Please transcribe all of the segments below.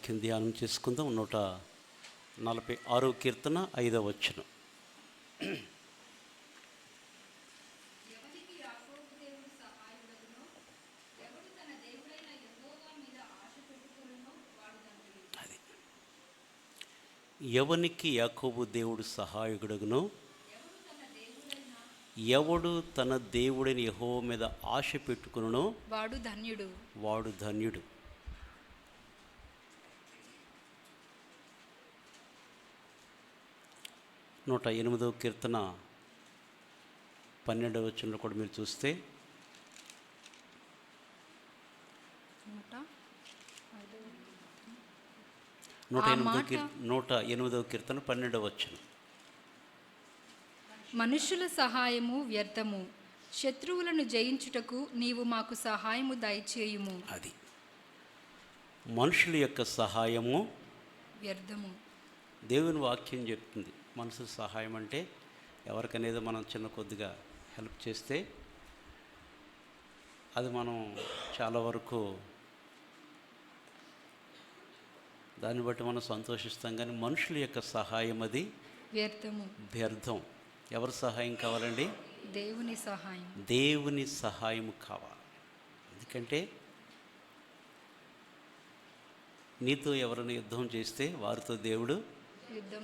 వాక్యం ధ్యానం చేసుకుందాం. 146 కీర్తన 5వ వచనం. అది ఎవనికి యాకోబు దేవుడు సహాయకుడగునో, ఎవడు తన దేవుడైన యెహోవా మీద ఆశ పెట్టుకునునో వాడు ధన్యుడు. వాడు ధన్యుడు. 108వ కీర్తన 12వ వచనంలో కూడా మీరు చూస్తే 108వ కీర్తన 12వ వచనం. మనుషుల సహాయము వ్యర్థము, శత్రువులను జయించుటకు నీవు మాకు సహాయము దయచేయుము. అది మనుషుల యొక్క సహాయము వ్యర్థము. దేవుని వాక్యం చెప్తుంది. మనుషుల సహాయం అంటే ఎవరికనేది మనం చిన్న కొద్దిగా హెల్ప్ చేస్తే అది మనం చాలా వరకు దాన్ని బట్టి మనం సంతోషిస్తాం. కానీ మనుషుల యొక్క సహాయం అది వ్యర్థము, వ్యర్థం. ఎవరి సహాయం కావాలండి? దేవుని సహాయం. దేవుని సహాయం కావాలి. ఎందుకంటే నీతో ఎవరైనా యుద్ధం చేస్తే వారితో దేవుడు యుద్ధం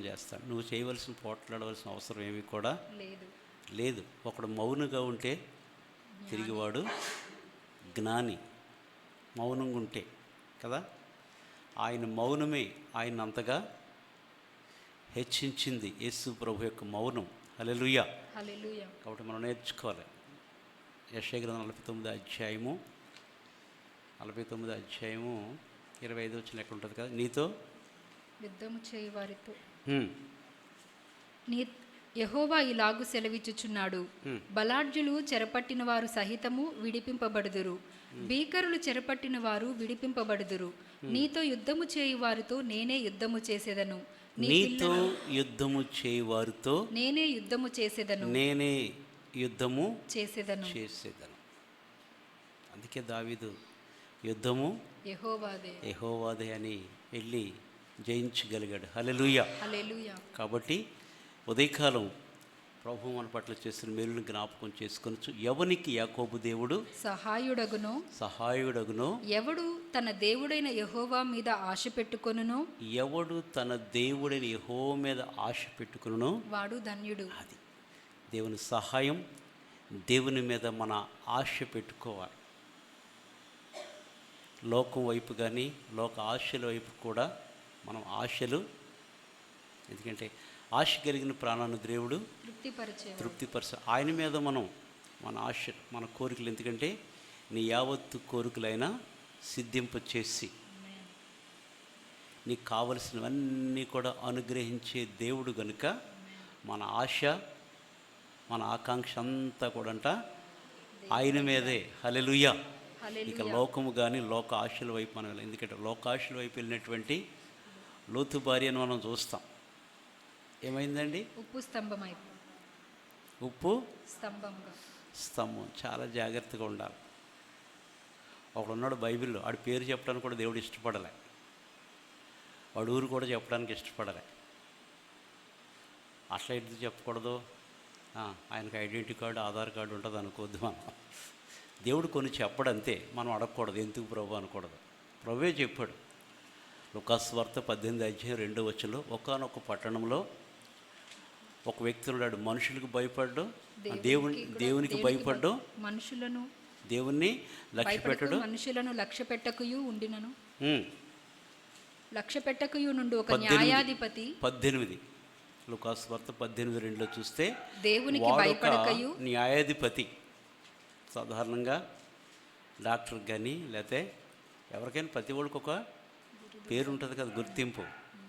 చేస్తాడు. నువ్వు చేయవలసిన, పోట్లాడవలసిన అవసరం ఏమీ కూడా లేదు. ఒకడు మౌనంగా ఉంటే తిరిగివాడు జ్ఞాని. మౌనంగా ఉంటే కదా, ఆయన మౌనమే ఆయన అంతగా హెచ్చించింది. యేసు ప్రభు యొక్క మౌనం. హల్లెలూయా. కాబట్టి మనం నేర్చుకోవాలి. యెషయా గ్రంథం 49వ అధ్యాయము 25వ వచనం ఎక్కడ ఉంటుంది కదా, నీతో యుద్ధము చేయి వారితో నీ యెహోవా ఇలాగు సెలవిచ్చుచున్నాడు, బలాఢ్యులు చెరపట్టిన వారు సహితము విడిపింపబడుదురు, భీకరులు చెరపట్టిన వారు విడిపింపబడుదురు. నీతో యుద్ధము చేయి వారితో నేనే యుద్ధము చేసేదను, నీతో యుద్ధము చేయి వారితో నేనే యుద్ధము చేసేదను, నేనే యుద్ధము చేసేదను. అందుకే దావీదు యుద్ధము యెహోవాదే అని వెళ్ళి జయించగలిగాడు. హల్లెలూయా. కాబట్టి ఉదయకాలం ప్రభు మన పట్ల చేసిన మేలును జ్ఞాపకం చేసుకొనొచ్చు. ఎవనికి యాకోబు దేవుడు సహాయుడగునో, ఎవడు తన దేవుడైన యెహోవా మీద ఆశ పెట్టుకొనునో, ఎవడు తన దేవుడైన యెహోవా మీద ఆశ పెట్టుకొనునో వాడు ధన్యుడు. అది దేవుని సహాయం. దేవుని మీద మన ఆశ పెట్టుకోవాలి. లోకం వైపు కానీ లోక ఆశల వైపు కూడా మనం ఆశలు, ఎందుకంటే ఆశ కలిగిన ప్రాణాన్ని దేవుడు తృప్తిపరచ. ఆయన మీద మనం మన ఆశ, మన కోరికలు, ఎందుకంటే నీ యావత్తు కోరికలైనా సిద్ధింపచేసి నీకు కావలసినవన్నీ కూడా అనుగ్రహించే దేవుడు గనుక మన ఆశ, మన ఆకాంక్ష అంతా కూడా ఆయన మీదే. హల్లెలూయా. ఇక లోకము కానీ లోక ఆశల వైపు మనం వెళ్ళాలి. ఎందుకంటే లోక ఆశల వైపు వెళ్ళినటువంటి లోతు భార్యను మనం చూస్తాం. ఏమైందండి? ఉప్పు స్తంభం. చాలా జాగ్రత్తగా ఉండాలి. ఒకడున్నాడు బైబిల్లో, ఆడి పేరు చెప్పడానికి కూడా దేవుడు ఇష్టపడలే, వాడు ఊరు కూడా చెప్పడానికి ఇష్టపడలే. అట్లా ఎందుకు చెప్పకూడదు? ఆయనకు ఐడెంటిటీ కార్డు, ఆధార్ కార్డు ఉంటుంది అనుకోవద్దు. మనం దేవుడు కొన్ని చెప్పడంతే, మనం అడగకూడదు ఎందుకు ప్రభు అనకూడదు. ప్రభువే చెప్పాడు. లూకాసు వార్త 18వ అధ్యాయం 2వ వచనంలో, ఒకానొక పట్టణంలో ఒక వ్యక్తి ఉన్నాడు. మనుషులకు భయపడ్డు, దేవునికి భయపడ్డు, దేవుణ్ణి లక్ష్య పెట్టడు, మనుషులను లక్ష్య పెట్టకయు ఉండినను, లక్ష్య పెట్టకయు నుండి ఒక న్యాయాధిపతి. 18 లూకాసు వార్త 18:2లో చూస్తే దేవునికి భయపడకయు న్యాయాధిపతి. సాధారణంగా డాక్టర్ కానీ లేకపోతే ఎవరికైనా ప్రతి వాళ్ళకి ఒక పేరు ఉంటుంది కదా, గుర్తింపు.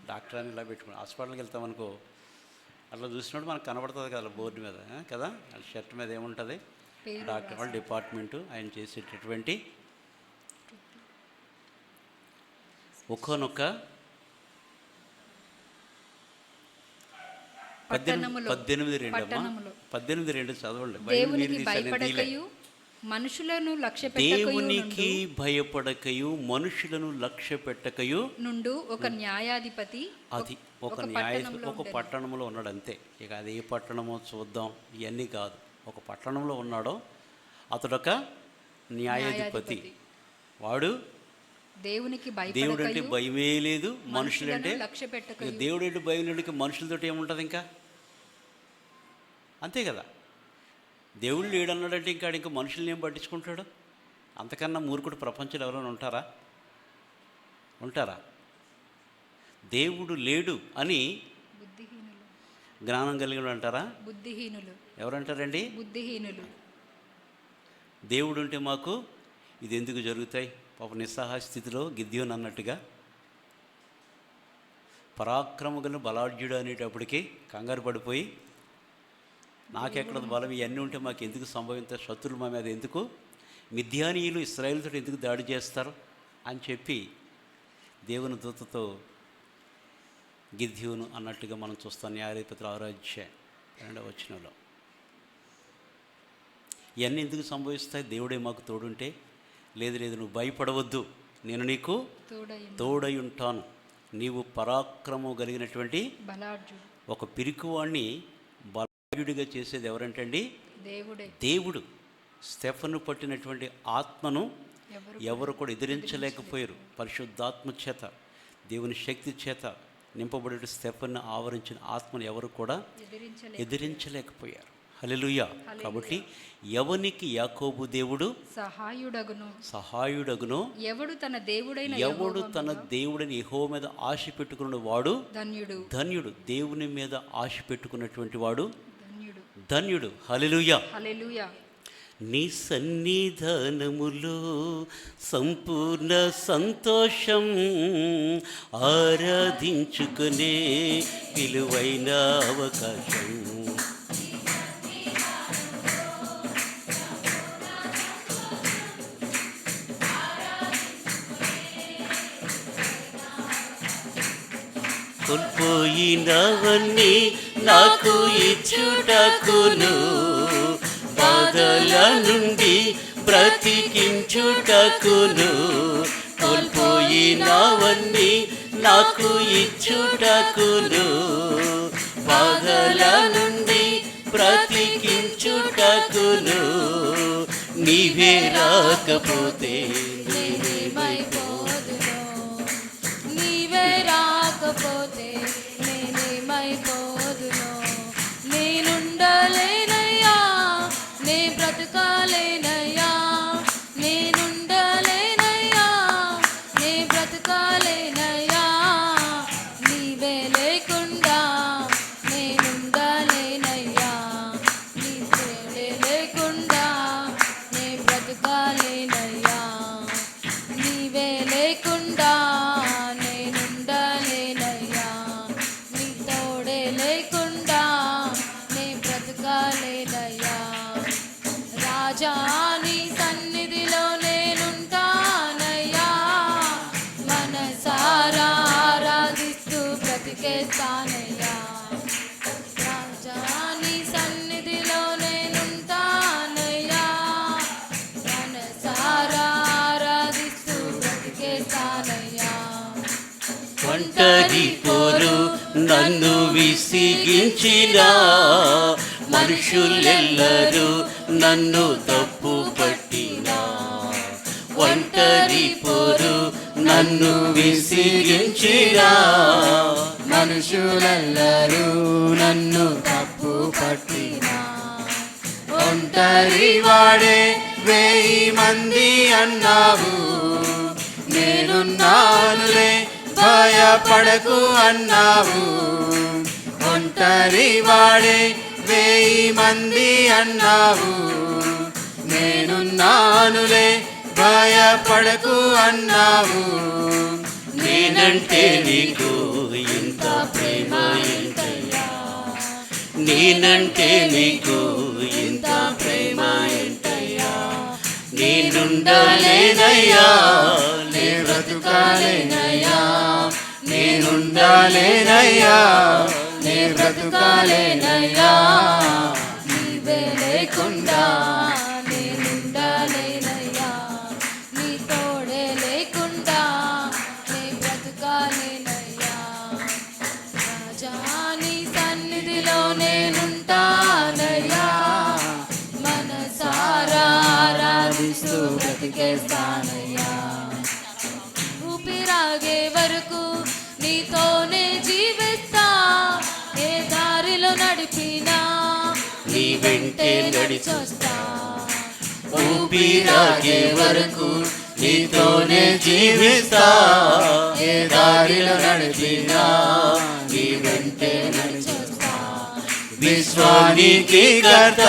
డాక్టర్ అని ఇలా పెట్టుకుని హాస్పిటల్కి వెళ్తామనుకో, అట్లా చూసినప్పుడు మనకు కనబడుతుంది కదా బోర్డు మీద కదా, షర్ట్ మీద ఏముంటుంది? డాక్టర్ వాళ్ళ డిపార్ట్మెంటు, ఆయన చేసేటటువంటి ఒకనొక 18:2 చదవండి. దేవునికి భయపడకయు మనుషులను లక్ష్య దేవునికి భయపడకయు మనుషులను లక్ష్య పెట్టకయు నుండు ఒక న్యాయాధిపతి అది ఒక పట్టణంలో ఉన్నాడు అంతే. ఇక అది ఏ పట్టణమో చూద్దాం, ఇవన్నీ కాదు. ఒక పట్టణంలో ఉన్నాడో అతడొక న్యాయాధిపతి. వాడు దేవునికి దేవుడు అంటే భయమే లేదు, మనుషులంటే లక్ష్య పెట్టకయు. దేవుడు అంటే భయం లేడికి మనుషులతో ఏముంటుంది ఇంకా, అంతే కదా. దేవుడు లేడన్నాడంటే ఇంకా మనుషుల్ని ఏం పట్టించుకుంటాడు? అంతకన్నా మూర్ఖుడు ప్రపంచంలో ఎవరైనా ఉంటారా? దేవుడు లేడు అని జ్ఞానం కలిగిన అంటారా? బుద్ధిహీనులు. ఎవరంటారండి? బుద్ధిహీనులు. దేవుడు ఉంటే మాకు ఇది ఎందుకు జరుగుతాయి? పాప నిస్సహాయ స్థితిలో గిద్యోను అన్నట్టుగా పరాక్రమగల బలాఢ్యుడు అనేటప్పటికీ కంగారు పడిపోయి, నాకెక్కడ బలం, ఇవన్నీ ఉంటే మాకు ఎందుకు సంభవించారు, శత్రులు మా మీద ఎందుకు, మిద్యానీయులు ఇశ్రాయేలుతో ఎందుకు దాడి చేస్తారు అని చెప్పి దేవుని దూతతో గిద్యోను అన్నట్టుగా మనం చూస్తాం. న్యాయాధిపతుల 6వ అధ్యాయం 2వ వచనంలో. ఇవన్నీ ఎందుకు సంభవిస్తాయి? దేవుడే మాకు తోడుంటే. లేదు నువ్వు భయపడవద్దు, నేను నీకు తోడై ఉంటాను. నీవు పరాక్రమం కలిగినటువంటి ఒక పిరికివాణ్ణి బలాఢ్యుడిగా చేసేది ఎవరంటే అండి? దేవుడు. స్టెఫను పట్టినటువంటి ఆత్మను ఎవరు కూడా ఎదిరించలేకపోయారు. పరిశుద్ధాత్మ చేత, దేవుని శక్తి చేత నింపబడే స్టెఫన్ను ఆవరించిన ఆత్మను ఎవరు కూడా ఎదిరించలేకపోయారు. హల్లెలూయా. కాబట్టి ఎవనికి యాకోబు దేవుడు సహాయుడగును, ఎవడు తన దేవుడైన యెహోవా మీద ఆశ పెట్టుకున్న వాడు ధన్యుడు. దేవుని మీద ఆశ పెట్టుకున్నటువంటి వాడు ధన్యుడు. హల్లెలూయా. నీ సన్నిధానములో సంపూర్ణ సంతోషం, ఆరాధించుకునే విలువైన అవకాశం. కోల్పోయినవన్నీ నాకు ఇచ్చుటకును, బాధల నుండి బ్రతికించుటకును. కోల్పోయినవన్నీ నాకు ఇచ్చుటకును, బాధల నుండి బ్రతికించుటకును. నీవే రాకపోతే నేనేమైపోదునో, నేనుండలేనయ్యా, నే బ్రతకాలేనయ్యా, నేనుండలేనయ్యా, నే బ్రతకాలేనయ్యా. నీవే లేకుండా నేనుండలేనయ్యా, నీ ప్రేమే లేకుండా నే బ్రతకాలేనయ్యా. నీవే లేకుండా రాజా నీ సన్నిధిలో నేనుంటానయ్యా, మనసారా ఆరాధిస్తూ బ్రతికేస్తానయ్యా. రాజా నీ సన్నిధిలో నేనుంటానయ్యా, మనసారా ఆరాధిస్తూ బ్రతికేస్తానయ్యా. ఒంటరి పోరు నన్ను విసిగించినా, మనుషులెల్లరూ నన్ను తప్పు పట్టినా. ఒంటరి పోరు నన్ను విసిగించినా, మనుషులెల్లరూ నన్ను తప్పు పట్టినా. ఒంటరి వాడే 1000 మంది అన్నావు, నేనున్నానులే భయపడకు అన్నావు. ఒంటరి వాడే 1000 మంది అన్నావు, నేనున్నానులే భయపడకు అన్నావు. నేనంటే నీకు ఇంత ప్రేమ ఏంటయ్యా, నేనంటే నీకు ఇంత ప్రేమ ఏంటయ్యా. నేనుండలేనయ్యా, నే బ్రతుకాలేనయ్యా, నేనుండలేనయ్యా, నే బ్రతుకాలేనయ్యా. నీవే లేకుండా నేనుండలేనయ్యా, బ్రతికేస్తానయ్యా. ఊపిరాగే వరకు నీతోనే జీవిస్తా, ఏ దారిలో నడిపినా నీ వెంటే నడిచొస్తా. ఊపిరాగే వరకు నీతోనే జీవిస్తా, ఏ దారిలో నడిపినా నీ వెంటే నడిచొస్తా. విశ్వానికి కర్త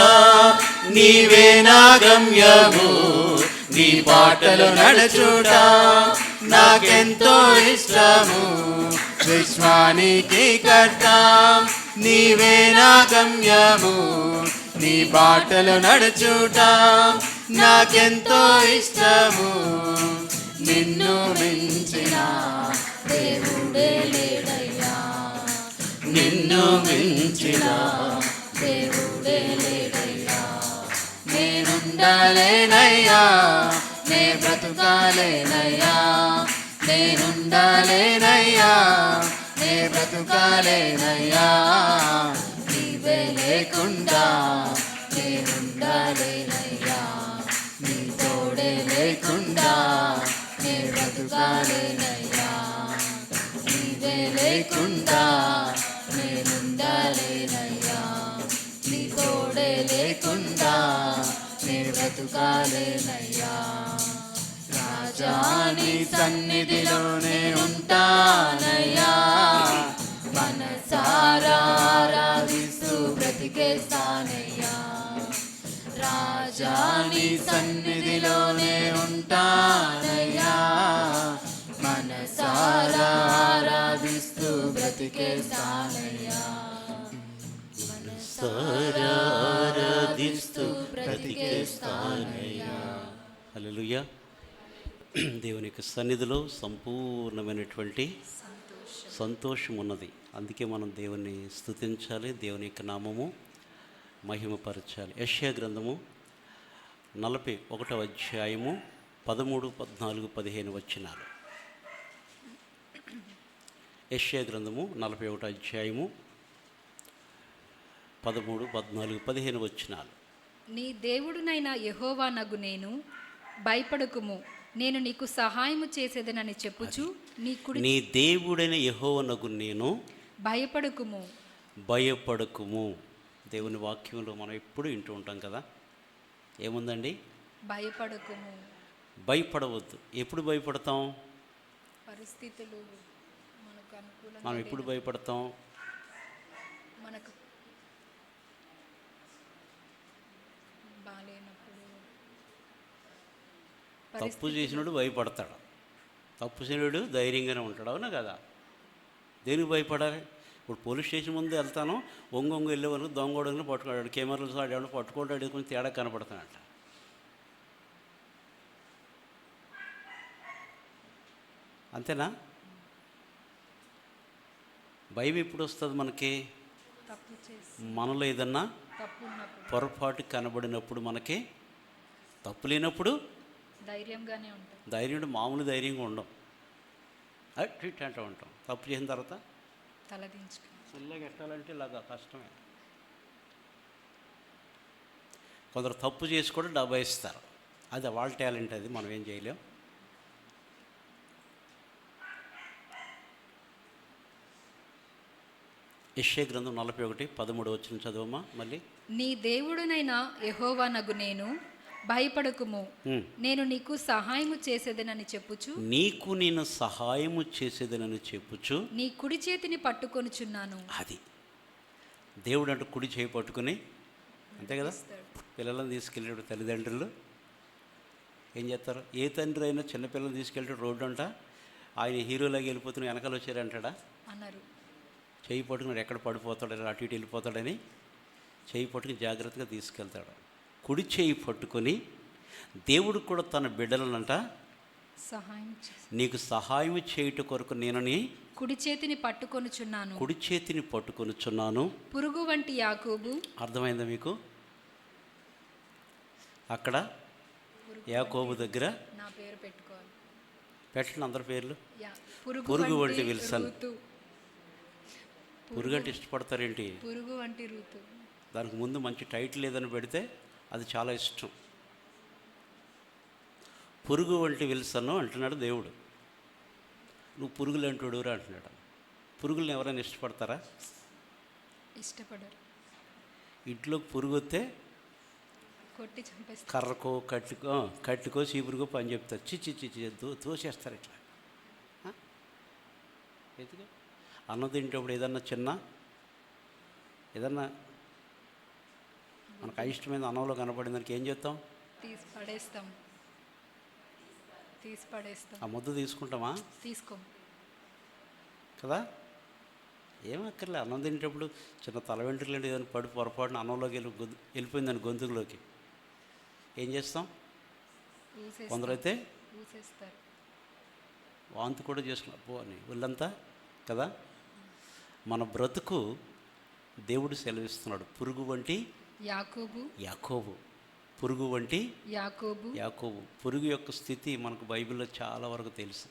నీవే నా గమ్యము, నీ బాటలు నడుచుట నాకెంతో ఇష్టము. విశ్వానికి కర్త నీవే నా గమ్యము, నీ బాటలు నడుచుట నాకెంతో ఇష్టము. నిన్ను మించిన దేవుడే లేడయ్యా, నిన్ను మించిన దేవుడే లేడయ్యా. నేనుండలేనయ్యా, నే బ్రతుకాలేనయ్యా. నేనుండలేనయ్యా, నే బ్రతుకాలేనయ్యా. నీవే లేకుండా నేనుండలేనయ్యా, నీ తోడే లేకుండా నే బ్రతుకాలేనయ్యా. నీవే లేకుండా నేనుండలేనయ్యా, నీ తోడే లేకుండా నే బ్రతుకాలేనయ్యా. రాజా నీ సన్నిధిలోనే ఉంటానయ్యా, మనసారా ఆరాధిస్తూ బ్రతికేస్తానయ్యా. రాజా నీ సన్నిధిలోనే ఉంటానయ్యా, మనసారా ఆరాధిస్తూ బ్రతికేస్తానయ్యా. ఆరాధిస్తూ బ్రతికేస్తానయ్యా. హల్లెలూయా. దేవుని యొక్క సన్నిధిలో సంపూర్ణమైనటువంటి సంతోషం ఉన్నది. అందుకే మనం దేవుని స్తుతించాలి, దేవుని యొక్క నామము మహిమపరచాలి. యెషయా గ్రంథము 41వ అధ్యాయము 13, 14, 15 వచనాలు. యెషయా గ్రంథము 41వ అధ్యాయము 13, 14, 15 వచనాలు. నీ దేవుడునైన యెహోవా నగు నేను, భయపడకుము, నేను నీకు సహాయము చేసేదనని చెప్పుచు నీ కుడి. నీ దేవుడైన యెహోవానగు నేను, భయపడకుము. భయపడకుము. దేవుని వాక్యంలో మనం ఎప్పుడు వింటూ ఉంటాం కదా, ఏముందండి? భయపడకుము. భయపడవద్దు. ఎప్పుడు భయపడతాం? పరిస్థితులు మనకు అనుకూలంగా మనం ఎప్పుడు భయపడతాం? మనకు బాలేనప్పుడు. తప్పు చేసినోడు భయపడతాడు, తప్పు చేయడు ధైర్యంగానే ఉంటాడు. అవునా కదా? దేనికి భయపడాలి? ఇప్పుడు పోలీస్ స్టేషన్ ముందు వెళ్తాను, ఒంగొంగు వెళ్ళే వరకు దొంగోడని పట్టుకున్నాడు, కెమెరాలు ఆడాడు, పట్టుకుంటాడు, కొంచెం తేడా కనపడుతున్నాడట. అంతేనా? భయం ఎప్పుడు వస్తుంది మనకి? తప్పు చేసి మనలో ఏదన్నా తప్పు ఉన్నప్పుడు, పొరపాటు కనబడినప్పుడు, మనకి తప్పు లేనప్పుడు ధైర్యంగానే ఉంటాం. ధైర్యం మామూలు ధైర్యంగా ఉండం, అట్ అంటూ ఉంటాం. తప్పు చేసిన తర్వాత తలదించుకు ఇలాగ ఎట్టాలంటే ఇలాగా కష్టమే. కొందరు తప్పు చేసి కూడా డబ్బా ఇస్తారు, అది వాళ్ళ టాలెంట్, అది మనం ఏం చేయలేం. యెషయా గ్రంథం 41, 13 వచ్చిన చదువమ్మా మళ్ళీ. నీ దేవుడునైన యెహోవా నగు నేను, భయపడకుము, నేను నీకు సహాయము చేసేదనని చెప్పుచు. నీకు నేను సహాయము చేసేదనని చెప్పుచు నీ కుడి చేతిని పట్టుకొనుచున్నాను. అది దేవుడు అంటే కుడి చేయి పట్టుకుని, అంతే కదా? పిల్లలను తీసుకెళ్ళేటప్పుడు తల్లిదండ్రులు ఏం చేస్తారు? ఏ తండ్రి అయినా చిన్నపిల్లలు తీసుకెళ్తే రోడ్డు అంట ఆయన హీరోలాగా వెళ్ళిపోతున్న వెనకాల వచ్చారంటాడా? అన్నారు. చేయి పట్టుకుని ఎక్కడ పడిపోతాడని, అటు ఇటు వెళ్ళిపోతాడని చేయి పట్టుకుని జాగ్రత్తగా తీసుకెళ్తాడు. కుడి చేయి పట్టుకొని దేవుడు కూడా తన బిడ్డలనంట సహాయం నీకు సహాయం చేయుట కొరకు నేను నీ కుడి చేతిని పట్టుకొనుచున్నాను. కుడి చేతిని పట్టుకొనుచున్నాను. పురుగు వంటి యాకోబు. అర్థమైందా మీకు? అక్కడ యాకోబు దగ్గర నా పేరు పెట్టుకోవాలి, పెట్టండి అందరి పేర్లు. పురుగు వంటి విల్సన్. ఋతు. పురుగు అంటే ఇష్టపడతారేంటి? పురుగు వంటి ఋతు. దానికి ముందు మంచి టైటిల్ ఏదని పెడితే అది చాలా ఇష్టం. పురుగు వంటి విల్సన్ను అంటున్నాడు దేవుడు. నువ్వు పురుగులు అంటుడురా అంటున్నాడు. పురుగుల్ని ఎవరైనా ఇష్టపడతారా? ఇష్టపడరు. ఇంట్లో పురుగు వస్తే కొట్టి చంపేస్తారు. కర్రకో కట్టుకో చీపురుకో పని చెప్తారు. చిచ్చి తోసేస్తారు ఇట్లా. ఎందుకు? అన్నం తింటప్పుడు ఏదన్నా మనకు అయిష్టమైన అన్నంలో కనపడిన దానికి ఏం చేస్తాం? తీసి పడేస్తాం. ఆ ముద్ద తీసుకుంటామా? తీసుకోం కదా. ఏమక్కర్లే. అన్నం తినేటప్పుడు చిన్న తల వెంట్రుకలు ఏదైనా పొరపాటున అన్నంలోకి వెళ్ళిపోయిందని గొంతుకులోకి ఏం చేస్తాం? కొందరైతే ఊసేస్తారు. వాంతి కూడా చేసుకున్నారు పో అని ఒళ్ళంతా కదా. మన బ్రతుకు దేవుడు సెలవిస్తున్నాడు. పురుగు వంటి యాకోబు పురుగు వంటి యాకోబు. పురుగు యొక్క స్థితి మనకు బైబిల్లో చాలా వరకు తెలుసు.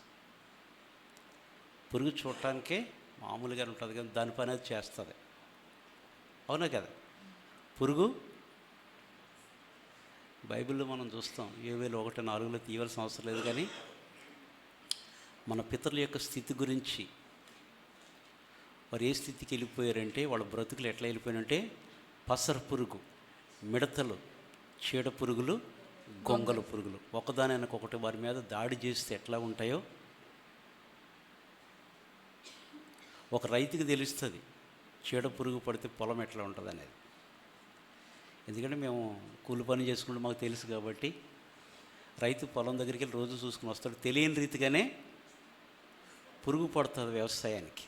పురుగు చూడటానికే మామూలుగా ఉంటుంది కానీ దాని పని అది చేస్తుంది. అవునా కదా. పురుగు బైబిల్లో మనం చూస్తాం. 7:1-4 తీయవలసిన అవసరం లేదు కానీ మన పితరుల యొక్క స్థితి గురించి, వారు ఏ స్థితికి వెళ్ళిపోయారంటే, వాళ్ళ బ్రతుకులు ఎట్లా వెళ్ళిపోయారంటే, పసర పురుగు, మిడతలు, చీడ పురుగులు, గొంగల పురుగులు ఒకదానికొకటి వారి మీద దాడి చేస్తే ఎట్లా ఉంటాయో ఒక రైతుకి తెలుస్తుంది చీడ పురుగు పడితే పొలం ఎట్లా ఉంటుంది అనేది. ఎందుకంటే మేము కూలి పని చేసుకుంటే మాకు తెలుసు కాబట్టి రైతు పొలం దగ్గరికి వెళ్ళి రోజు చూసుకుని వస్తాడు. తెలియని రీతిగానే పురుగు పడుతుంది వ్యవసాయానికి.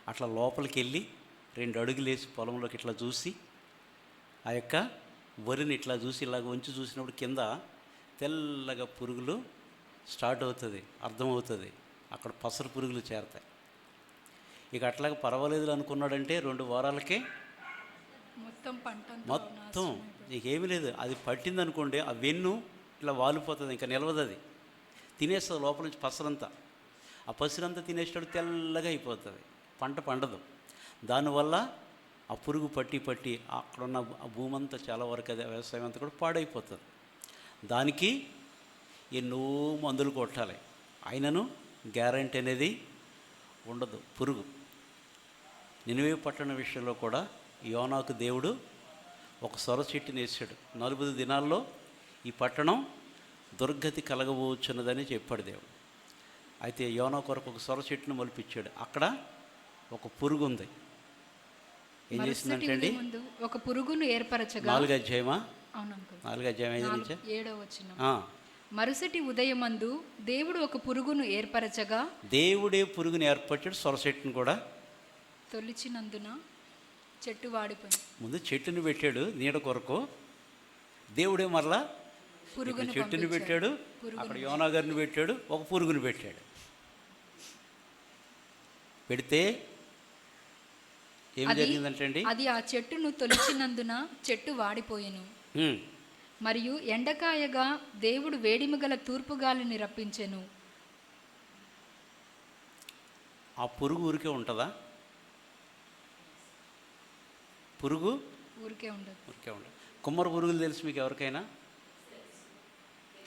అట్లా లోపలికి వెళ్ళి 2 అడుగులు వేసి పొలంలోకి ఇట్లా చూసి ఆ యొక్క వరిని ఇట్లా చూసి ఇలాగ వంచి చూసినప్పుడు కింద తెల్లగా పురుగులు స్టార్ట్ అవుతుంది, అర్థమవుతుంది. అక్కడ పసరు పురుగులు చేరతాయి. ఇక అట్లాగే పర్వాలేదు అనుకున్నాడంటే 2 వారాలకే మొత్తం నీకేమీ లేదు. అది పట్టింది అనుకోండి, ఆ వెన్ను ఇట్లా వాలిపోతుంది, ఇంకా నిలవదు. అది తినేస్తుంది లోపల నుంచి పసరంతా. ఆ పసరంతా తినేసాడు తెల్లగా అయిపోతుంది, పంట పండదు. దానివల్ల ఆ పురుగు పట్టి అక్కడున్న ఆ భూమి అంతా చాలా వరకు అదే వ్యవసాయం అంతా కూడా పాడైపోతుంది. దానికి ఎన్నో మందులు కొట్టాలి, అయినను గ్యారంటీ అనేది ఉండదు. పురుగు నినివే పట్టణ విషయంలో కూడా యోనాకు దేవుడు ఒక సొర చెట్టుని వేసాడు. 40 దినాల్లో ఈ పట్టణం దుర్గతి కలగబోచున్నదని చెప్పాడు దేవుడు. అయితే యోనా కొరకు ఒక సొర చెట్టును మొలిపించాడు. అక్కడ ఒక పురుగు ఉంది. ఏం చేసిందంటే అండి, ఒక పురుగును ఏర్పరచగా 4వ అధ్యాయమా 4వ అధ్యాయం 7వ వచనం. మరుసటి ఉదయమందు దేవుడు ఒక పురుగును ఏర్పరచగా, దేవుడే పురుగును ఏర్పరిచాడు. సొర చెట్టును కూడా తొలిచినందున చెట్టు వాడిపోయింది. ముందు చెట్టుని పెట్టాడు నీడ కొరకు, దేవుడే మరలా చెట్టుని పెట్టాడు. అక్కడ యోనా గారిని పెట్టాడు, ఒక పురుగుని పెట్టాడు. పెడితే ఏం జరిగిందంటే అండి, అది ఆ చెట్టును తొలిచినందున చెట్టు వాడిపోయెను. మరియు ఎండకాయగా దేవుడు వేడిమి గల తూర్పు గాలిని రప్పించెను. ఆ పురుగు ఊరికే ఉంటుందా? పురుగు ఊరికే ఉండదు. కుమ్మర పురుగులు తెలుసు మీకు ఎవరికైనా?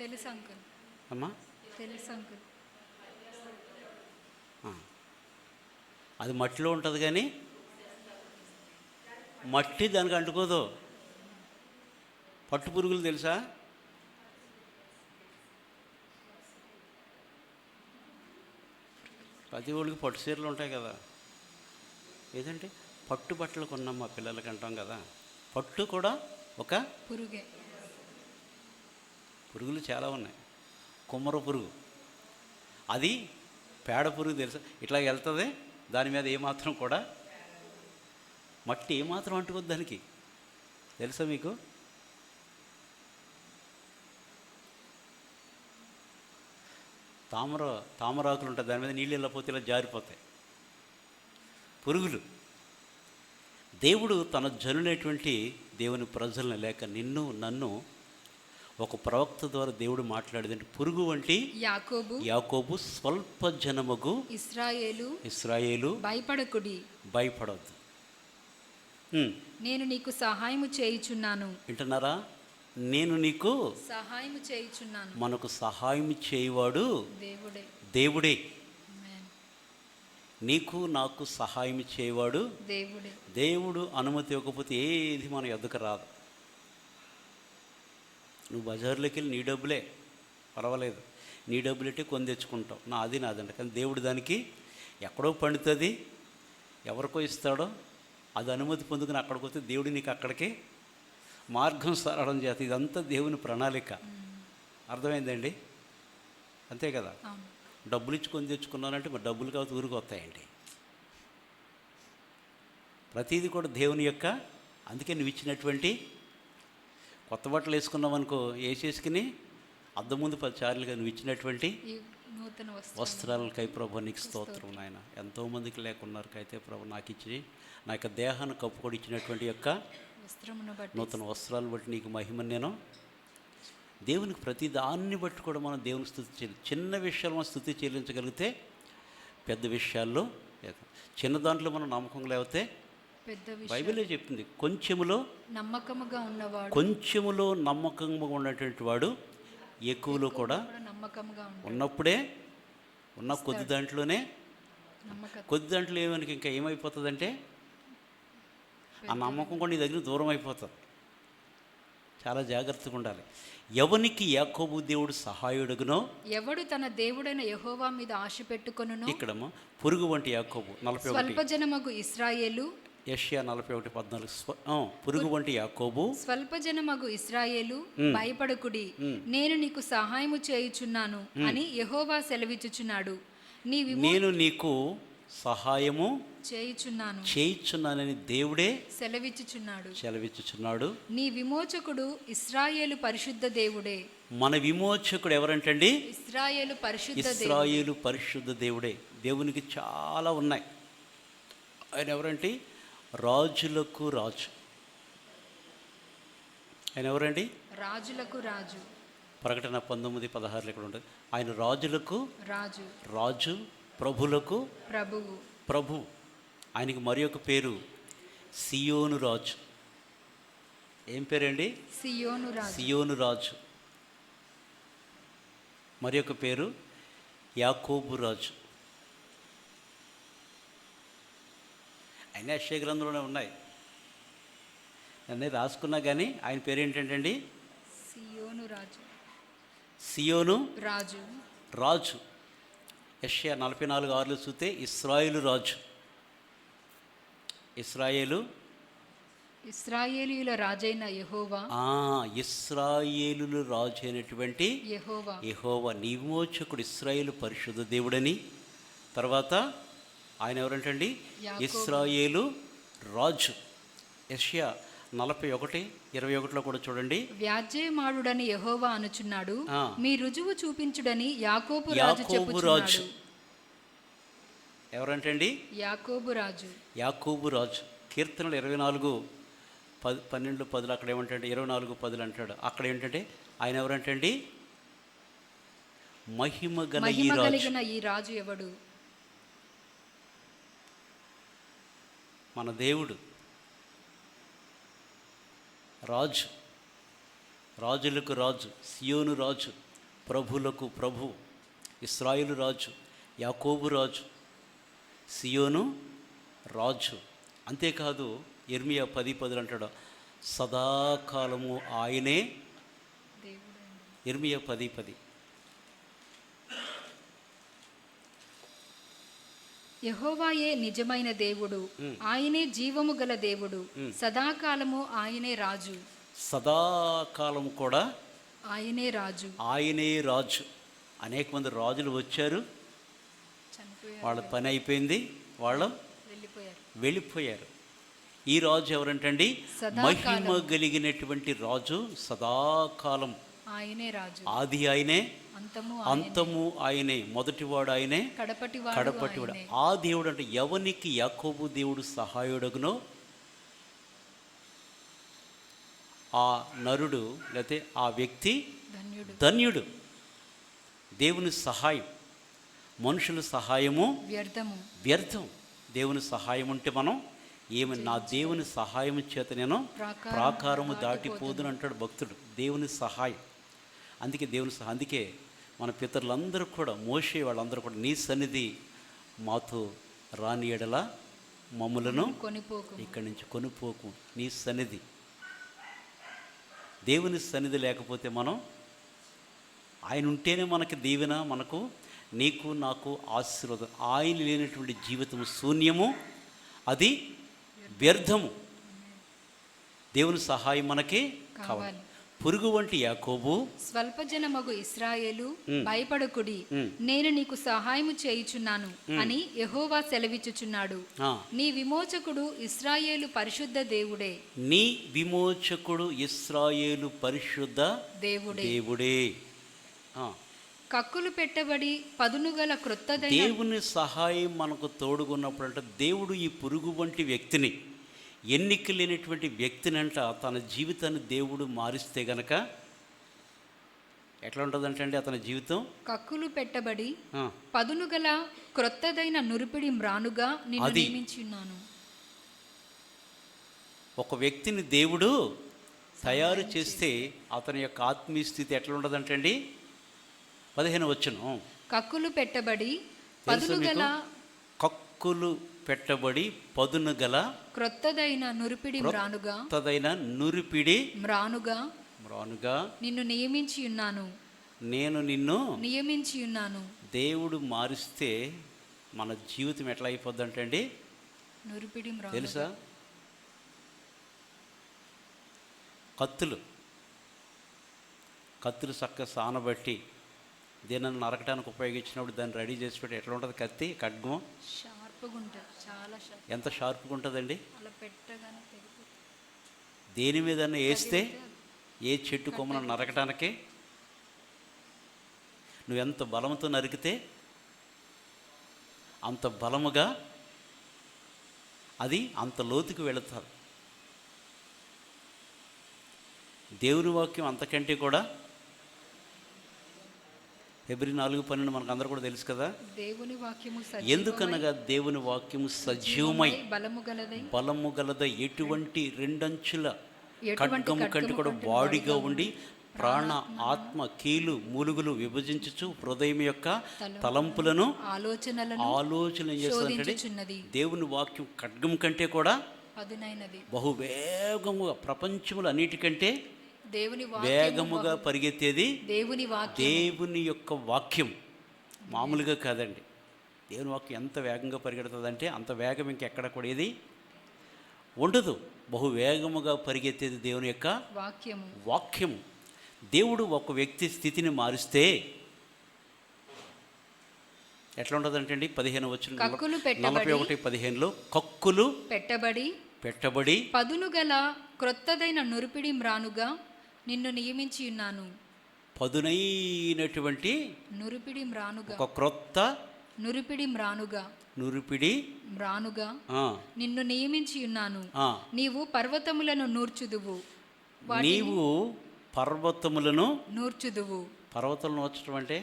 తెలుసు అంకుల్. అమ్మా తెలుసు అంకుల్. అది మట్టిలో ఉంటుంది కానీ మట్టి దానికి అంటుకోదు. పట్టు పురుగులు తెలుసా? ప్రతి ఒళ్ళకి పట్టు చీరలు ఉంటాయి కదా. ఏదంటే పట్టు బట్టలు కొన్నాం మా పిల్లలకి అంటాం కదా. పట్టు కూడా ఒక పురుగే. పురుగులు చాలా ఉన్నాయి. కుమ్మర పురుగు, అది పేడ పురుగు తెలుసా? ఇట్లా వెళ్తుంది, దాని మీద ఏమాత్రం కూడా మట్టి ఏమాత్రం అంటుకోద్దు దానికి. తెలుసా మీకు? తామరాకులు ఉంటాయి, దాని మీద నీళ్ళు వెళ్ళకపోతే ఇలా జారిపోతాయి పురుగులు. దేవుడు తన జనులైనటువంటి దేవుని ప్రజలను, లేక నిన్ను నన్ను ఒక ప్రవక్త ద్వారా దేవుడు మాట్లాడేదంటే, పురుగు వంటి యాకోబు స్వల్ప జనముగు ఇశ్రాయేలు భయపడొద్దు, నేను నీకు సహాయము చేయుచున్నాను. వింటున్నారా? నేను నీకు సహాయం చేయుచున్నాను. మనకు సహాయం చేయవాడు దేవుడే. దేవుడే. ఆమేన్. నీకు నాకు సహాయం చేయవాడు దేవుడే. దేవుడు అనుమతి ఇవ్వకపోతే ఏది మన ఎద్దకు రాదు. నువ్వు బజార్లోకి వెళ్ళి నీ డబ్బులే పర్వాలేదు, నీ డబ్బులెట్టే కొని తెచ్చుకుంటావు, నాదంట. కానీ దేవుడు దానికి ఎక్కడో పండుతుంది, ఎవరికో ఇస్తాడో అది అనుమతి పొందుకుని అక్కడికి వస్తే దేవుడు నీకు అక్కడికి మార్గం సరళం చేస్తుంది. ఇదంతా దేవుని ప్రణాళిక. అర్థమైందండి? అంతే కదా. అవును. డబ్బులు ఇచ్చి కొని తెచ్చుకున్నానంటే మరి డబ్బులు కాబట్టి ఊరికి వస్తాయండి. ప్రతిదీ కూడా దేవుని యొక్క, అందుకే నువ్వు ఇచ్చినటువంటి కొత్త బట్టలు వేసుకున్నావు అనుకో, వేసేసుకుని అద్దం ముందు 10 సార్లుగా నువ్వు ఇచ్చినటువంటి ఈ నూతన వస్త్రాలకై ప్రభు నీకు స్తోత్రం నాయన. ఎంతోమందికి లేకున్నారు అయితే ప్రభు నాకు ఇచ్చి నా యొక్క దేహాన్ని కప్పుకొని ఇచ్చినటువంటి యొక్క వస్త్రమును బట్టి, నూతన వస్త్రాలను బట్టి నీకు మహిమని నేను దేవునికి ప్రతి దాన్ని బట్టి కూడా మనం దేవునికి స్తుతి చెల్లి. చిన్న విషయాలు మనం స్తుతి చెల్లించగలిగితే పెద్ద విషయాల్లో చిన్న దాంట్లో మనం నమ్మకం లేకపోతే పెద్ద బైబిలే చెప్పింది, కొంచెములో నమ్మకముగా ఉన్నవాడు, కొంచెములో నమ్మకంగా ఉన్నటువంటి వాడు ఎక్కువలో కూడా నమ్మకంగా ఉన్నప్పుడే ఉన్న కొద్ది దాంట్లోనే నమ్మకం. కొద్ది దాంట్లో ఏమనికి ఇంకా ఏమైపోతుందంటే ఆ నమ్మకం కూడా నీ దగ్గర దూరం అయిపోతుంది. చాలా జాగ్రత్తగా ఉండాలి. ఎవనికి యాకోబు దేవుడు సహాయుడుగునో, ఎవడు తన దేవుడైన యెహోవా మీద ఆశ పెట్టుకొనునో, ఇక్కడమ్మా పురుగు వంటి యాకోబు 41, స్వల్పజనమగు ఇశ్రాయేలు, యెషయా 41:14 పురుగు వంటి యాకోబు, స్వల్పజనమగు ఇశ్రాయేలు భయపడకుడి, నేను నీకు సహాయము చేయుచున్నాను అని యెహోవా సెలవిచ్చుచున్నాడు. నేను నీకు సహాయము చేయుచున్నానని దేవుడే సెలవిచ్చుచున్నాడు. నీ విమోచకుడు ఇశ్రాయేలు పరిశుద్ధ దేవుడే. మన విమోచకుడు ఎవరంటండి? ఇశ్రాయేలు పరిశుద్ధ దేవుడే. దేవునికి చాలా ఉన్నాయి. ఆయన ఎవరంటే రాజులకు రాజు. ఆయన ఎవరండి? రాజులకు రాజు. ప్రకటన 19:16 ఇక్కడ ఉంటుంది. ఆయన రాజులకు రాజు, ప్రభులకు ప్రభు. ఆయనకి మరి ఒక పేరు సియోను రాజు. ఏం పేరండి? సియోను రాజు. మరి ఒక పేరు యాకోబు రాజు. ఆయన యెషయా గ్రంథంలోనే ఉన్నాయి, అన్నీ రాసుకున్నా కానీ ఆయన పేరు ఏంటంటే సియోను రాజు. యెషయా 44:6 చూస్తే ఇశ్రాయేలు రాజు. ఇశ్రాయేలీయుల రాజైన యెహోవా. ఇశ్రాయేలుల రాజు అయినటువంటి యెహోవా నీ విమోచకుడు ఇశ్రాయేలు పరిశుద్ధ దేవుడని. తర్వాత ఆయన ఎవరంటండి? ఇశ్రాయేలు రాజు. యెషయా 41:21 కూడా చూడండి. వ్యాజ్యమాడుడని యెహోవా అనుచున్నాడు, మీ రుజువు చూపించుడని యాకోబు రాజు. ఎవరంటండి? యాకోబు రాజు. కీర్తనలు 24:12 అక్కడ ఏమంటే 24:10 అంటాడు. అక్కడ ఏంటంటే ఆయన ఎవరంటండి? మహిమ కలిగిన ఈ రాజు ఎవడు? మన దేవుడు రాజు, రాజులకు రాజు, సియోను రాజు, ప్రభులకు ప్రభు, ఇశ్రాయేలు రాజు, యాకోబు రాజు, సియోను రాజు. అంతేకాదు ఇర్మియా 10:10 అంటాడు, సదాకాలము ఆయనే. ఇర్మియా 10:10 యెహోవాయే నిజమైన దేవుడు, ఆయనే జీవము గల దేవుడు, సదాకాలము ఆయనే రాజు. సదాకాలం కూడా ఆయనే రాజు. అనేక మంది రాజులు వచ్చారు, వాళ్ళ పని అయిపోయింది, వాళ్ళు వెళ్ళిపోయారు. ఈ రాజు ఎవరంటండి? మహిమ కలిగినటువంటి రాజు, సదాకాలం ఆయనే రాజు. ఆది ఆయనే, అంతము ఆయనే, మొదటివాడు ఆయనే, కడపటివాడు. ఆ దేవుడు అంటే ఎవనికి యాకోబు దేవుడు సహాయుడగునో ఆ నరుడు లేకపోతే ఆ వ్యక్తి ధన్యుడు. దేవుని సహాయం, మనుషుల సహాయము వ్యర్థం. దేవుని సహాయం ఉంటే మనం ఏమి నా దేవుని సహాయం చేత నేను ప్రాకారము దాటిపోదును అంటాడు భక్తుడు. దేవుని సహాయం, అందుకే అందుకే మన పితరులందరూ కూడా, మోషే వాళ్ళందరూ కూడా, నీ సన్నిధి మాతో రాని ఎడల మమ్ములను ఇక్కడి నుంచి కొనిపోకు. నీ సన్నిధి, దేవుని సన్నిధి లేకపోతే మనం, ఆయన ఉంటేనే మనకి దీవెన, మనకు నీకు నాకు ఆశీర్వాదం. ఆయన లేనటువంటి జీవితము శూన్యము, అది వ్యర్థము. దేవుని సహాయం మనకి కావాలి. పురుగు వంటి యాకోబు, స్వల్పజనమగు ఇశ్రాయేలు, భయపడకుడి, నేను నీకు సహాయము చేయుచున్నాను అని యెహోవా సెలవిచ్చుచున్నాడు. నీ విమోచకుడు ఇశ్రాయేలు పరిశుద్ధ దేవుడే. నీ విమోచకుడు ఇశ్రాయేలు పరిశుద్ధ దేవుడే. కక్కులు పెట్టబడి పదునుగల క్రొత్తదైన దేవుని సహాయం మనకు తోడుగున్నప్పుడు అంటే, దేవుడు ఈ పురుగు వంటి వ్యక్తిని, ఎన్నిక లేనటువంటి వ్యక్తిని అంట తన జీవితాన్ని దేవుడు మారిస్తే గనక ఎట్లా ఉంటుందంటే అండి అతని జీవితం? కక్కులు పెట్టబడి పదునుగల క్రొత్తదైన నురిపిడి మ్రానుగా నిన్ను నియమించున్నాను. ఒక వ్యక్తిని దేవుడు తయారు చేస్తే అతని యొక్క ఆత్మీయ స్థితి ఎట్లా ఉండదంటే అండి, 15 వచనం, కక్కులు పెట్టబడి పదునుగల, కక్కులు పెట్టబడి పదును గల క్రొత్తదైన నురిపిడి మ్రానుగా, క్రొత్తదైన నురిపిడి మ్రానుగా నిన్ను నియమించి ఉన్నాను. నేను నిన్ను నియమించి ఉన్నాను. దేవుడు మారిస్తే మన జీవితం ఎట్లా అయిపోద్ది అంటే అండి, నురిపిడి మ్రాను తెలుసా? కత్తులు చక్కగా సానబట్టి దీనిని నరకడానికి ఉపయోగించినప్పుడు దాన్ని రెడీ చేసి పెట్టి ఎట్లా ఉంటుంది కత్తి, ఖడ్గం? షార్ప్గా ఉంటుంది, చాలా షార్ప్. ఎంత షార్ప్గా ఉంటుందండి? అలా పెట్టగానే తెగిపోతుంది. దేని మీద వేస్తే ఏ చెట్టు కొమ్మను నరకటానికి నువ్వెంత బలంతో నరికితే అంత బలముగా అది అంత లోతుకు వెళుతుంది. దేవుని వాక్యం అంతకంటే కూడా, ఫిబ్రవరి 4:12 మనకు అందరూ కూడా తెలుసు కదా, దేవుని వాక్యము ఎందుకనగా దేవుని వాక్యము సజీవమై బలము గలదై ఎటువంటి రెండంచుల ఖడ్గము కంటే కూడా వాడిగా ఉండి ప్రాణ ఆత్మ కీలు మూలుగులు విభజించుచు హృదయం యొక్క తలంపులను ఆలోచన చేస్తున్నది. దేవుని వాక్యం ఖడ్గం కంటే కూడా బహువేగముగా, ప్రపంచములు అన్నిటికంటే వేగముగా పరిగెత్తేది దేవుని యొక్క వాక్యం. మామూలుగా కాదండి, దేవుని వాక్యం ఎంత వేగంగా పరిగెడుతుందంటే అంత వేగం ఇంకెక్కడ కూడా ఏది ఉండదు. బహువేగముగా పరిగెత్తేది దేవుని యొక్క వాక్యము. దేవుడు ఒక వ్యక్తి స్థితిని మారిస్తే ఎట్లా ఉంటుందంటే అండి, 15 వచనం 41:15లో కక్కులు పెట్టబడి పదునుగల క్రొత్తదైన నురిపిడి మ్రానుగా నిన్ను నియమించి ఉన్నాను. పదునైనటువంటి నురిపిడి మ్రానుగా, ఒక క్రొత్త నురిపిడి మ్రానుగా నిన్ను నియమించి ఉన్నాను. నీవు పర్వతములను నూర్చుదువు. నీవు పర్వతములను నూర్చుదువు. పర్వతాలను నూర్చడం అంటే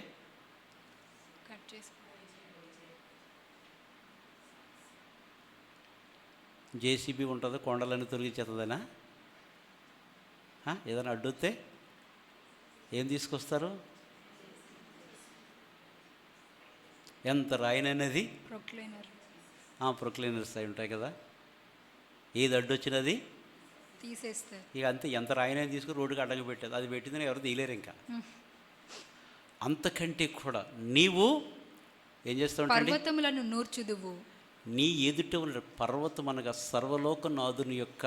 జేసీబీ ఉంటుంది, కొండలను తొలగించేస్తుందనా? ఏదైనా అడ్డొస్తే ఏం తీసుకొస్తారు? ఎంత రాయిననేది ప్రొక్లైనర్స్ అయి ఉంటాయి కదా. ఏది అడ్డొచ్చినది తీసేస్తారు. ఇక అంతే, ఎంత రాయినని తీసుకుని రోడ్డుకి అడ్డంగా పెట్టేది. అది పెట్టిందని ఎవరు తీయలేరు. ఇంకా అంతకంటే కూడా నీవు ఏం చేస్తావు? పర్వతములను నూర్చుదువు. నీ ఎదుట ఉన్న పర్వతం అనగా సర్వలోకనాథుని యొక్క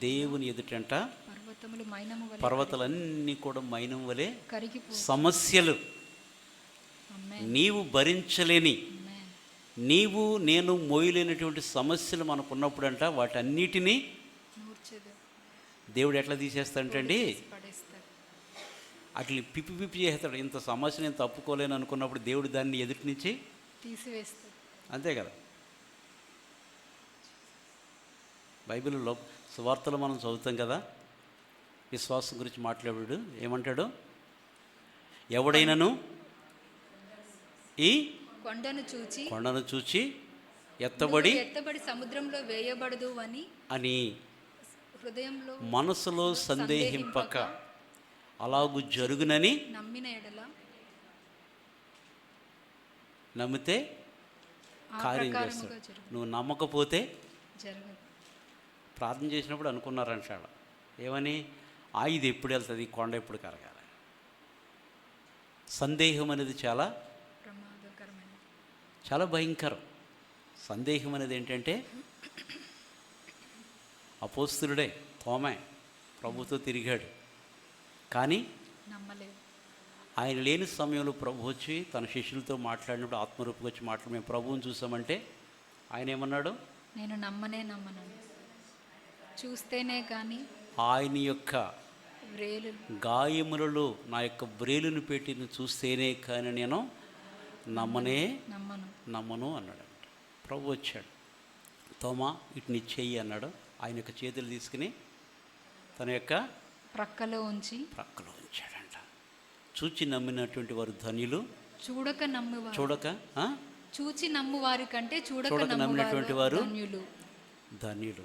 దేవుని ఎదుటంట పర్వతాలన్నీ కూడా మైనం వలె సమస్యలు, నీవు భరించలేని, నీవు నేను మోయలేనటువంటి సమస్యలు మనకున్నప్పుడు అంట వాటన్నిటినీ దేవుడు ఎట్లా తీసేస్తాడంటండి, అట్లా పిప్పి చేస్తాడు. ఇంత సమస్య నేను తప్పుకోలేను అనుకున్నప్పుడు దేవుడు దాన్ని ఎదుటి నుంచి తీసివేస్తాడు. అంతే కదా. బైబిల్లో సువార్తలు మనం చదువుతాం కదా, విశ్వాసం గురించి మాట్లాడాడు. ఏమంటాడు? ఎవడైనాను ఈ కొండను చూచి ఎత్తబడి ఎత్తబడి సముద్రంలో వేయబడదు అని అని హృదయంలో మనసులో సందేహింపక అలాగు జరుగునని నమ్మిన ఎడల నమ్మితే ఆ కార్యం ప్రకారముగా చేస్తాడు. నువ్వు నమ్మకపోతే జరగదు. ప్రార్థన చేసినప్పుడు అనుకున్నారంటాడు ఏమని, ఇది ఎప్పుడు వెళ్తుంది, కొండ ఎప్పుడు కరగాలి. సందేహం అనేది చాలా ప్రమాదకరమైన చాలా భయంకరం. సందేహం అనేది ఏంటంటే అపోస్తులుడే తోమే ప్రభుతో తిరిగాడు, కానీ నమ్మలేదు. ఆయన లేని సమయంలో ప్రభు వచ్చి తన శిష్యులతో మాట్లాడినప్పుడు ఆత్మరూపుకి వచ్చి మాట్లాడి మేము ప్రభువుని చూసామంటే ఆయన ఏమన్నాడు, నేను నమ్మను, చూస్తేనే కానీ ఆయన యొక్క వ్రేలు గాయములలో నా యొక్క బ్రేలును పెట్టి చూస్తేనే కానీ నేను నమ్మను అన్నాడంట. ప్రభు వచ్చాడు, తోమా ఇటుని చెయ్యి అన్నాడు. ఆయన యొక్క చేతులు తీసుకుని తన యొక్క ప్రక్కలో ఉంచాడంట. చూచి నమ్మినటువంటి వారు ధన్యులు, చూచి నమ్ము వారి కంటే చూడక నమ్మినటువంటి వారు ధన్యులు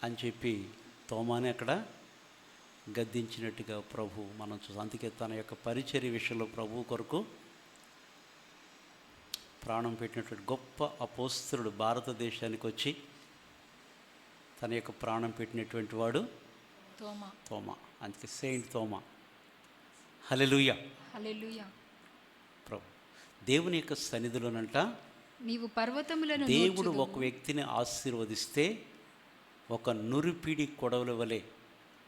అని చెప్పి తోమాని అక్కడ గద్దించినట్టుగా ప్రభు మనం అందుకే తన యొక్క పరిచర్య విషయంలో ప్రభు కొరకు ప్రాణం పెట్టినటువంటి గొప్ప అపోస్తలుడు భారతదేశానికి వచ్చి తన యొక్క ప్రాణం పెట్టినటువంటి వాడు తోమా. అందుకే సెయింట్ తోమా. హల్లెలూయా. ప్రభు దేవుని యొక్క సన్నిధిలోనంట నీవు పర్వతములను దేవుడు ఒక వ్యక్తిని ఆశీర్వదిస్తే ఒక నురిపిడి కొడవల వలె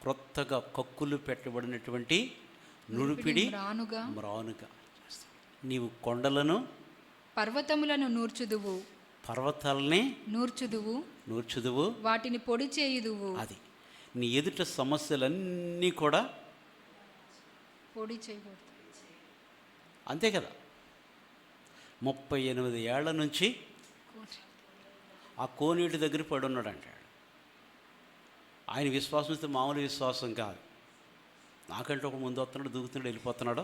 క్రొత్తగా కక్కులు పెట్టబడినటువంటి నురిపిడి మ్రానుగా నీవు కొండలను పర్వతములను నూర్చుదువు, పర్వతాలని నూర్చుదువు, వాటిని పొడి చేయుదువు. అది నీ ఎదుట సమస్యలన్నీ కూడా పొడి చేయబడతాయి. అంతే కదా. 38 ఏళ్ల నుంచి ఆ కోనేటి దగ్గర పడి ఉన్నాడు అంటాడు. ఆయన విశ్వాసం ఇస్తే మామూలు విశ్వాసం కాదు. నాకంటే ఒక ముందు వస్తున్నాడు, దూకుతున్నాడు, వెళ్ళిపోతున్నాడు.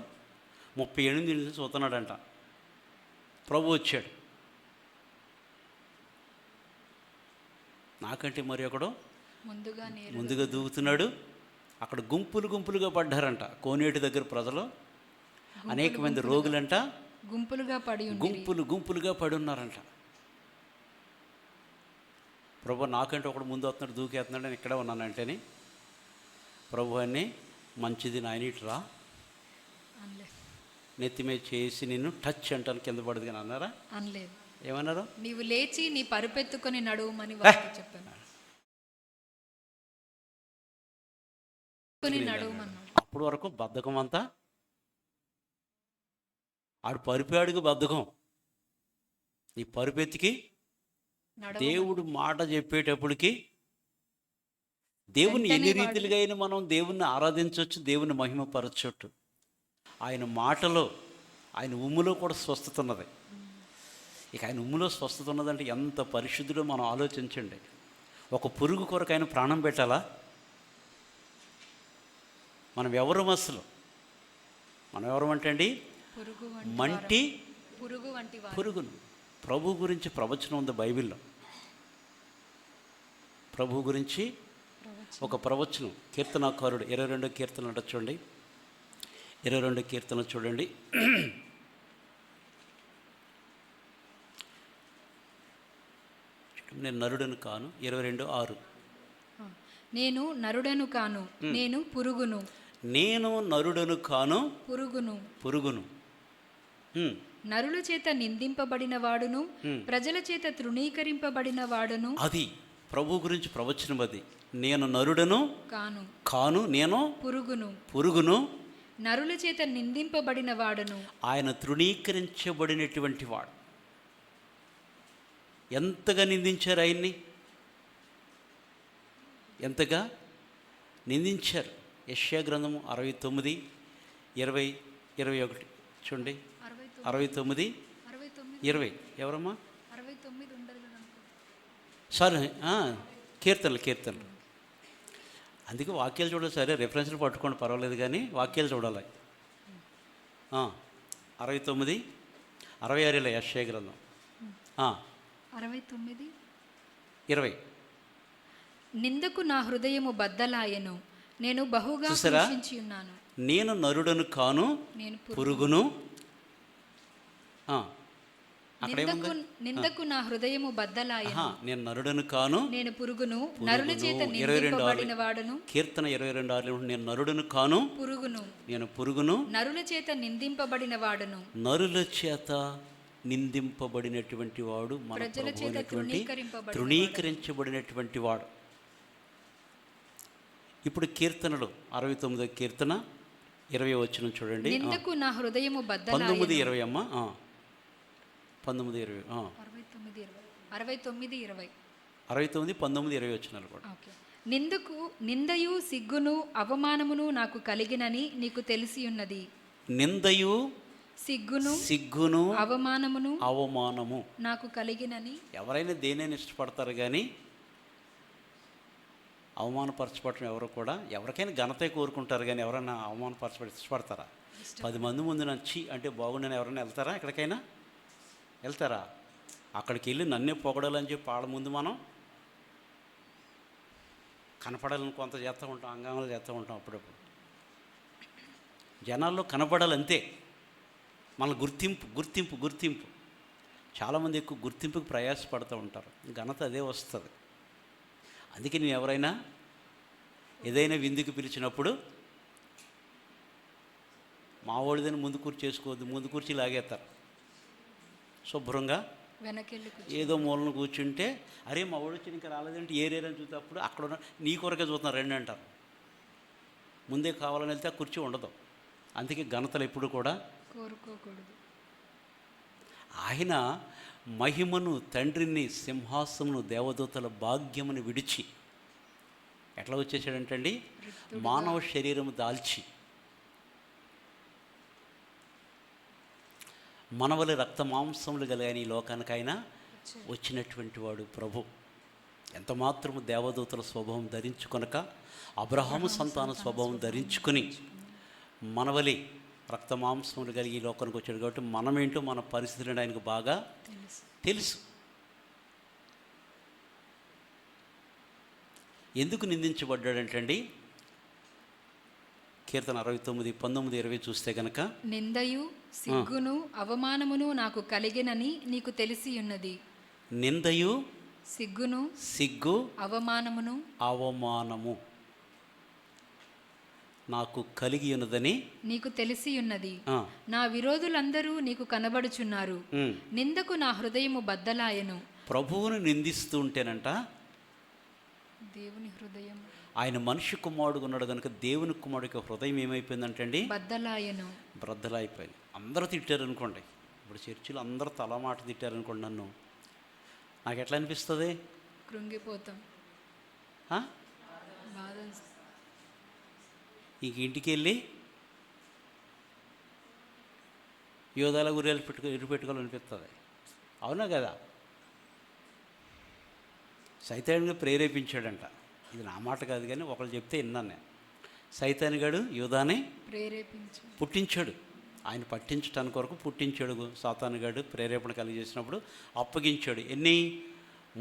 38 నుంచి చూస్తున్నాడంట. ప్రభు వచ్చాడు. నాకంటే మరి ఒకడు ముందుగా దూకుతున్నాడు. అక్కడ గుంపులుగా పడ్డారంట కోనేటి దగ్గర ప్రజలు. అనేక మంది రోగులంట గుంపులుగా పడి ఉన్నారంట. ప్రభు నాకంటే ఒకడు ముందు వస్తున్నాడు, దూకేస్తున్నాడు, నేను ఇక్కడే ఉన్నానంటేని ప్రభు అన్ని మంచిది నాయన ఇట్రా నెత్తిమే చేసి నిన్ను టచ్ అంటాను కింద పడదు కానీ అన్నారా? అనలేదు. ఏమన్నారు? నీవు లేచి నీ పరుపెత్తుకొని నడువుమని చెప్పాను. అప్పుడు వరకు బద్ధకం అంతా ఆడు పరిపాడుకు బద్ధకం. ఈ పరుపెత్తికి దేవుడు మాట చెప్పేటప్పటికి దేవుని ఎన్ని రీతిలుగా అయినా మనం దేవుణ్ణి ఆరాధించవచ్చు, దేవుని మహిమపరచొచ్చు. ఆయన మాటలో ఆయన ఉమ్ములో కూడా స్వస్థత ఉన్నది. ఇక ఆయన ఉమ్ములో స్వస్థత ఉన్నదంటే ఎంత పరిశుద్ధుడో మనం ఆలోచించండి. ఒక పురుగు కొరకు ఆయన ప్రాణం పెట్టాలా? మనం ఎవరు అసలు? మనం ఎవరమంటే అండి మంటి పురుగును. ప్రభు గురించి ప్రవచనం ఉంది బైబిల్లో. ప్రభు గురించి ఒక ప్రవచనం కీర్తనాకారుడు 22 కీర్తనలు అంటే చూడండి, 22 కీర్తనలు చూడండి. నేను నరుడను కాను 22:6. నేను నరుడను కాను, నేను పురుగును. నేను నరుడను కాను పురుగును. నరుల చేత నిందింపబడిన వాడును, ప్రజల చేత తృణీకరింపబడిన వాడును. అది ప్రభు గురించి ప్రవచనం. అది నేను నరుడను కాను నేను పురుగును. నరుల చేత నిందింపబడిన వాడును. ఆయన తృణీకరించబడినటువంటి వాడు. ఎంతగా నిందించారు ఆయన్ని, ఎంతగా నిందించారు. యెషయా గ్రంథము 69:20-21 చూడండి. 69:20 ఎవరమ్మా? సరే కీర్తనలు. అందుకే వాక్యాలు చూడాలి. సరే రెఫరెన్స్లు పట్టుకోండి పర్వాలేదు, కానీ వాక్యాలు చూడాలి. 69, 66 యెషయా గ్రంథం 69, 20. నిందకు నా హృదయము బద్దలాయెను, నేను బహుగా చూసారా? కృషించి ఉన్నాను. నేను నరుడను కాను, నేను పురుగును. అక్కడేముంది? నిందకు నా హృదయము బద్దలాయెను, నేను నరుడను కాను, నేను పురుగును, నరుల చేత 22 నిందింపబడిన వాడును. కీర్తన 22:6 నేను నరుడను కాను, పురుగును, నేను పురుగును, నరుల చేత నిందింపబడిన వాడును. నరుల చేత నిందింపబడినటువంటి వాడు, మన ప్రజల ప్రభువు చేత అయినటువంటి తృణీకరించబడినటువంటి వాడు. ఇప్పుడు కీర్తనలు 69వ కీర్తన 20వ వచనం చూడండి. నిందకు నా హృదయము 19, బద్దలాయెను. 20 అమ్మ. 19, 20. 69, 20. 69, 19, 20 వచనాలు కూడా. ఓకే. నిందయు సిగ్గును అవమానమును నాకు కలిగినని నీకు తెలిసి ఉన్నది. నిందయు సిగ్గును అవమానము నాకు కలిగినని. ఎవరైనా దేనైనా ఇష్టపడతారు కానీ అవమానపరచబడటం ఎవరు కూడా, ఎవరికైనా ఘనతే కోరుకుంటారు కానీ ఎవరైనా అవమానపరచబడి ఇష్టపడతారా? 10 మంది ముందు నచ్చి అంటే బాగుండని ఎవరైనా వెళ్తారా? ఎక్కడికైనా వెళ్తారా? అక్కడికి వెళ్ళి నన్నే పొగడాలని చెప్పి వాళ్ళ ముందు మనం కనపడాలని కొంత చేస్తూ ఉంటాం, అంగాంగాలు చేస్తూ ఉంటాం. అప్పుడప్పుడు జనాల్లో కనపడాలంతే. మన గుర్తింపు చాలామంది ఎక్కువ గుర్తింపుకి ప్రయాసపడుతూ ఉంటారు. ఘనత అదే వస్తుంది. అందుకే నేను ఎవరైనా ఏదైనా విందుకు పిలిచినప్పుడు మా వాడిదని ముందు కూర్చి చేసుకోవద్దు, ముందు కూర్చి లాగేస్తారు. శుభ్రంగా ఏదో మూలను కూర్చుంటే, అరే మా వాడు వచ్చి ఇంకా రాలేదంటే ఏరేరని చూసేటప్పుడు అక్కడ ఉన్న నీ కొరకే చూస్తున్నారు రండి అంటారు. ముందే కావాలని వెళ్తే ఆ కుర్చీ ఉండదు. అందుకే ఘనతలు ఎప్పుడు కూడా కోరుకోకూడదు. ఆయన మహిమను, తండ్రిని, సింహాసమును, దేవదూతల భాగ్యమును విడిచి ఎట్లా వచ్చేసాడంటండి? మానవ శరీరము దాల్చి మనవలి రక్త మాంసములు కలిగిన ఈ లోకానికైనా వచ్చినటువంటి వాడు ప్రభు. ఎంత మాత్రము దేవదూతల స్వభావం ధరించుకొనక అబ్రహాము సంతాన స్వభావం ధరించుకుని మనవలి రక్త మాంసములు కలిగి ఈ లోకానికి వచ్చాడు. కాబట్టి మనమేంటో మన పరిస్థితులను ఆయనకు బాగా తెలుసు. ఎందుకు నిందించబడ్డాడంటండి? కీర్తన 69, 19, 20 చూస్తే కనుక, నిందయు సిగ్గును అవమానమును నాకు కలిగినని నీకు తెలిసి ఉన్నది. నిందయు సిగ్గు అవమానము నాకు కలిగి ఉన్నదని నీకు తెలిసి ఉన్నది. నా విరోధులందరూ నీకు కనబడుచున్నారు. నిందకు నా హృదయము బద్దలాయెను. ప్రభువును నిందిస్తూ ఉంటేనంట దేవుని హృదయం, ఆయన మనిషి కుమారుడు ఉన్నాడు కనుక దేవుని కుమారుడికి హృదయం ఏమైపోయిందంటండి? బద్దలాయిపోయింది. అందరూ తిట్టారు అనుకోండి. ఇప్పుడు చర్చిలో అందరూ తలమాట తిట్టారు అనుకోండి, నన్ను నాకు ఎట్లా అనిపిస్తుంది? కృంగిపోతాం, ఇంక ఇంటికి వెళ్ళి యోధాల గురేలు పెట్టుకోవాలనిపిస్తుంది. అవునా కదా? సైతానుగా ప్రేరేపించాడంట. ఇది నా మాట కాదు కానీ ఒకళ్ళు చెప్తే విన్నాను నేను. సైతానుగాడు యోధాని పుట్టించాడు. ఆయన పట్టించడానికి కొరకు పుట్టించాడు. సాతానుగాడు ప్రేరేపణ కలిగజేసినప్పుడు అప్పగించాడు. ఎన్ని?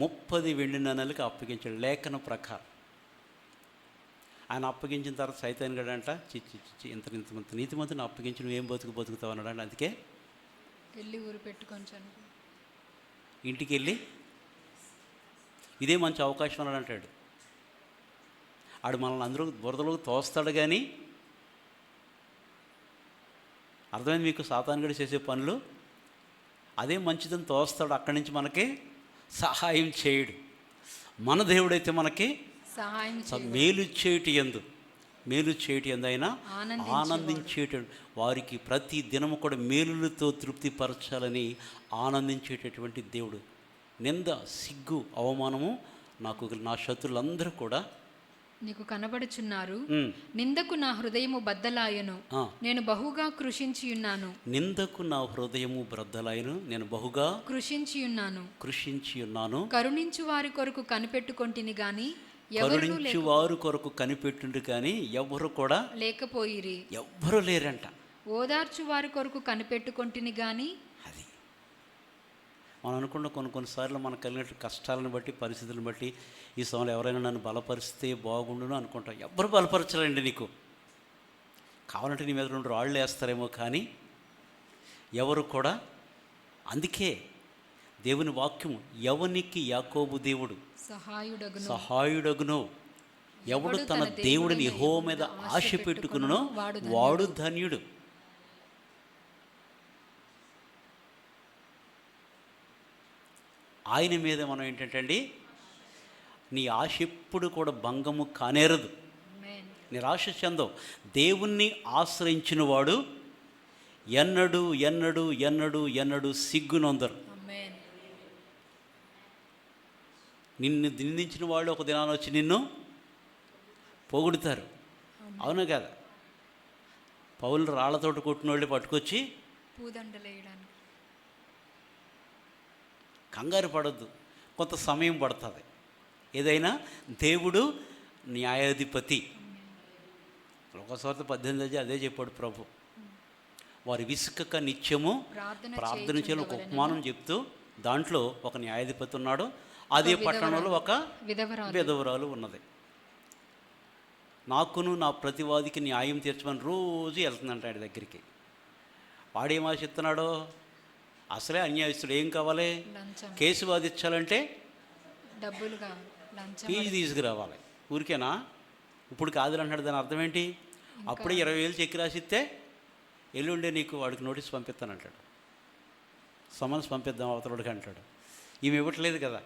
30 వెండి నాణేలకు అప్పగించాడు లేఖన ప్రకారం. ఆయన అప్పగించిన తర్వాత సైతానుగాడు అంట, చిచ్చి ఇంతమంది నీతిమంతుని అప్పగించి నువ్వేం బతుకుతావు అన్నాడు. అందుకే వెళ్ళి ఊరు పెట్టుకొని ఇంటికి వెళ్ళి ఇదే మంచి అవకాశం అని అంటాడు. ఆడు మనల్ని అందరూ బురదలోకి తోస్తాడు. కానీ అర్థమైంది మీకు? సాతానుగాడు చేసే పనులు అదే మంచిదని తోస్తాడు. అక్కడి నుంచి మనకి సహాయం చేయడు. మన దేవుడైతే మనకి మేలు చేయటి ఎందు అయినా ఆనందించేట వారికి ప్రతి దినము కూడా మేలులతో తృప్తిపరచాలని ఆనందించేటటువంటి దేవుడు. నింద, సిగ్గు, అవమానము నాకు నా శత్రులందరూ కూడా నీకు కనబడుచున్నారు. నిందకు నా హృదయము బద్దలాయను, నేను బహుగా కృషించి ఉన్నాను. నిందకు నా హృదయము బద్దలాయను, నేను బహుగా కృషించి ఉన్నాను. కరుణించు వారి కొరకు కనిపెట్టుకొంటిని గాని, కరుణించు వారు కొరకు కనిపెట్టుండు కానీ ఎవరు కూడా లేకపోయిరి. ఎవ్వరూ లేరంట. ఓదార్చు వారి కొరకు కనిపెట్టుకొంటిని గాని అది మనం అనుకున్న కొన్నిసార్లు మనకు కలిగిన కష్టాలను బట్టి, పరిస్థితులను బట్టి, ఈ సమయంలో ఎవరైనా నన్ను బలపరిస్తే బాగుండును అనుకుంటాం. ఎవ్వరు బలపరచరండి నీకు. కావాలంటే నీ మీద 2 రాళ్ళు వేస్తారేమో, కానీ ఎవరు కూడా. అందుకే దేవుని వాక్యం, ఎవనికి యాకోబు దేవుడు సహాయుడగును, ఎవడు తన దేవుడిని యెహోవా మీద ఆశ పెట్టుకును వాడు ధన్యుడు. ఆయన మీద మనం ఏంటంటే అండి, నీ ఆశ ఎప్పుడు కూడా భంగము కానేరదు, నిరాశ చెందవు. దేవుణ్ణి ఆశ్రయించిన వాడు ఎన్నడు ఎన్నడు ఎన్నడు ఎన్నడు సిగ్గునొందరు. నిన్ను నిందించిన వాళ్ళు ఒక దినాన వచ్చి నిన్ను పొగుడుతారు, అవును కదా. పౌలు రాళ్లతోటి కొట్టిన వాళ్ళు పట్టుకొచ్చి పూదండలేయడానికి. కంగారు పడద్దు, కొంత సమయం పడుతుంది. ఏదైనా దేవుడు న్యాయాధిపతి. ఒకసారి 18 అదే చెప్పాడు ప్రభు. వారి విసుకక నిత్యము ప్రార్థన చేయాలని ఒక ఉపమానం చెప్తూ, దాంట్లో ఒక న్యాయాధిపతి ఉన్నాడు, అదే పట్టణంలో ఒక విధవరాలు ఉన్నది. నాకును నా ప్రతివాదికి న్యాయం తీర్చమని రోజు వెళ్తుందంట ఆయన దగ్గరికి. వాడేం ఆశిస్తున్నాడో, అసలే అన్యాయస్తుడు. ఏం కావాలి? కేసు వాదించాలంటే డబ్బులు కావాలి, ఫీజు తీసుకురావాలి. ఊరికేనా? ఇప్పుడు కాదులు అంటాడు. దాని అర్థం ఏంటి? అప్పుడే 20,000 చెక్ రాసిస్తే ఎల్లుండే నీకు వాడికి నోటీస్ పంపిస్తానంటాడు, సమన్స్ పంపిద్దాం అవతలడికి అంటాడు. ఈమె ఇవ్వట్లేదు కదా.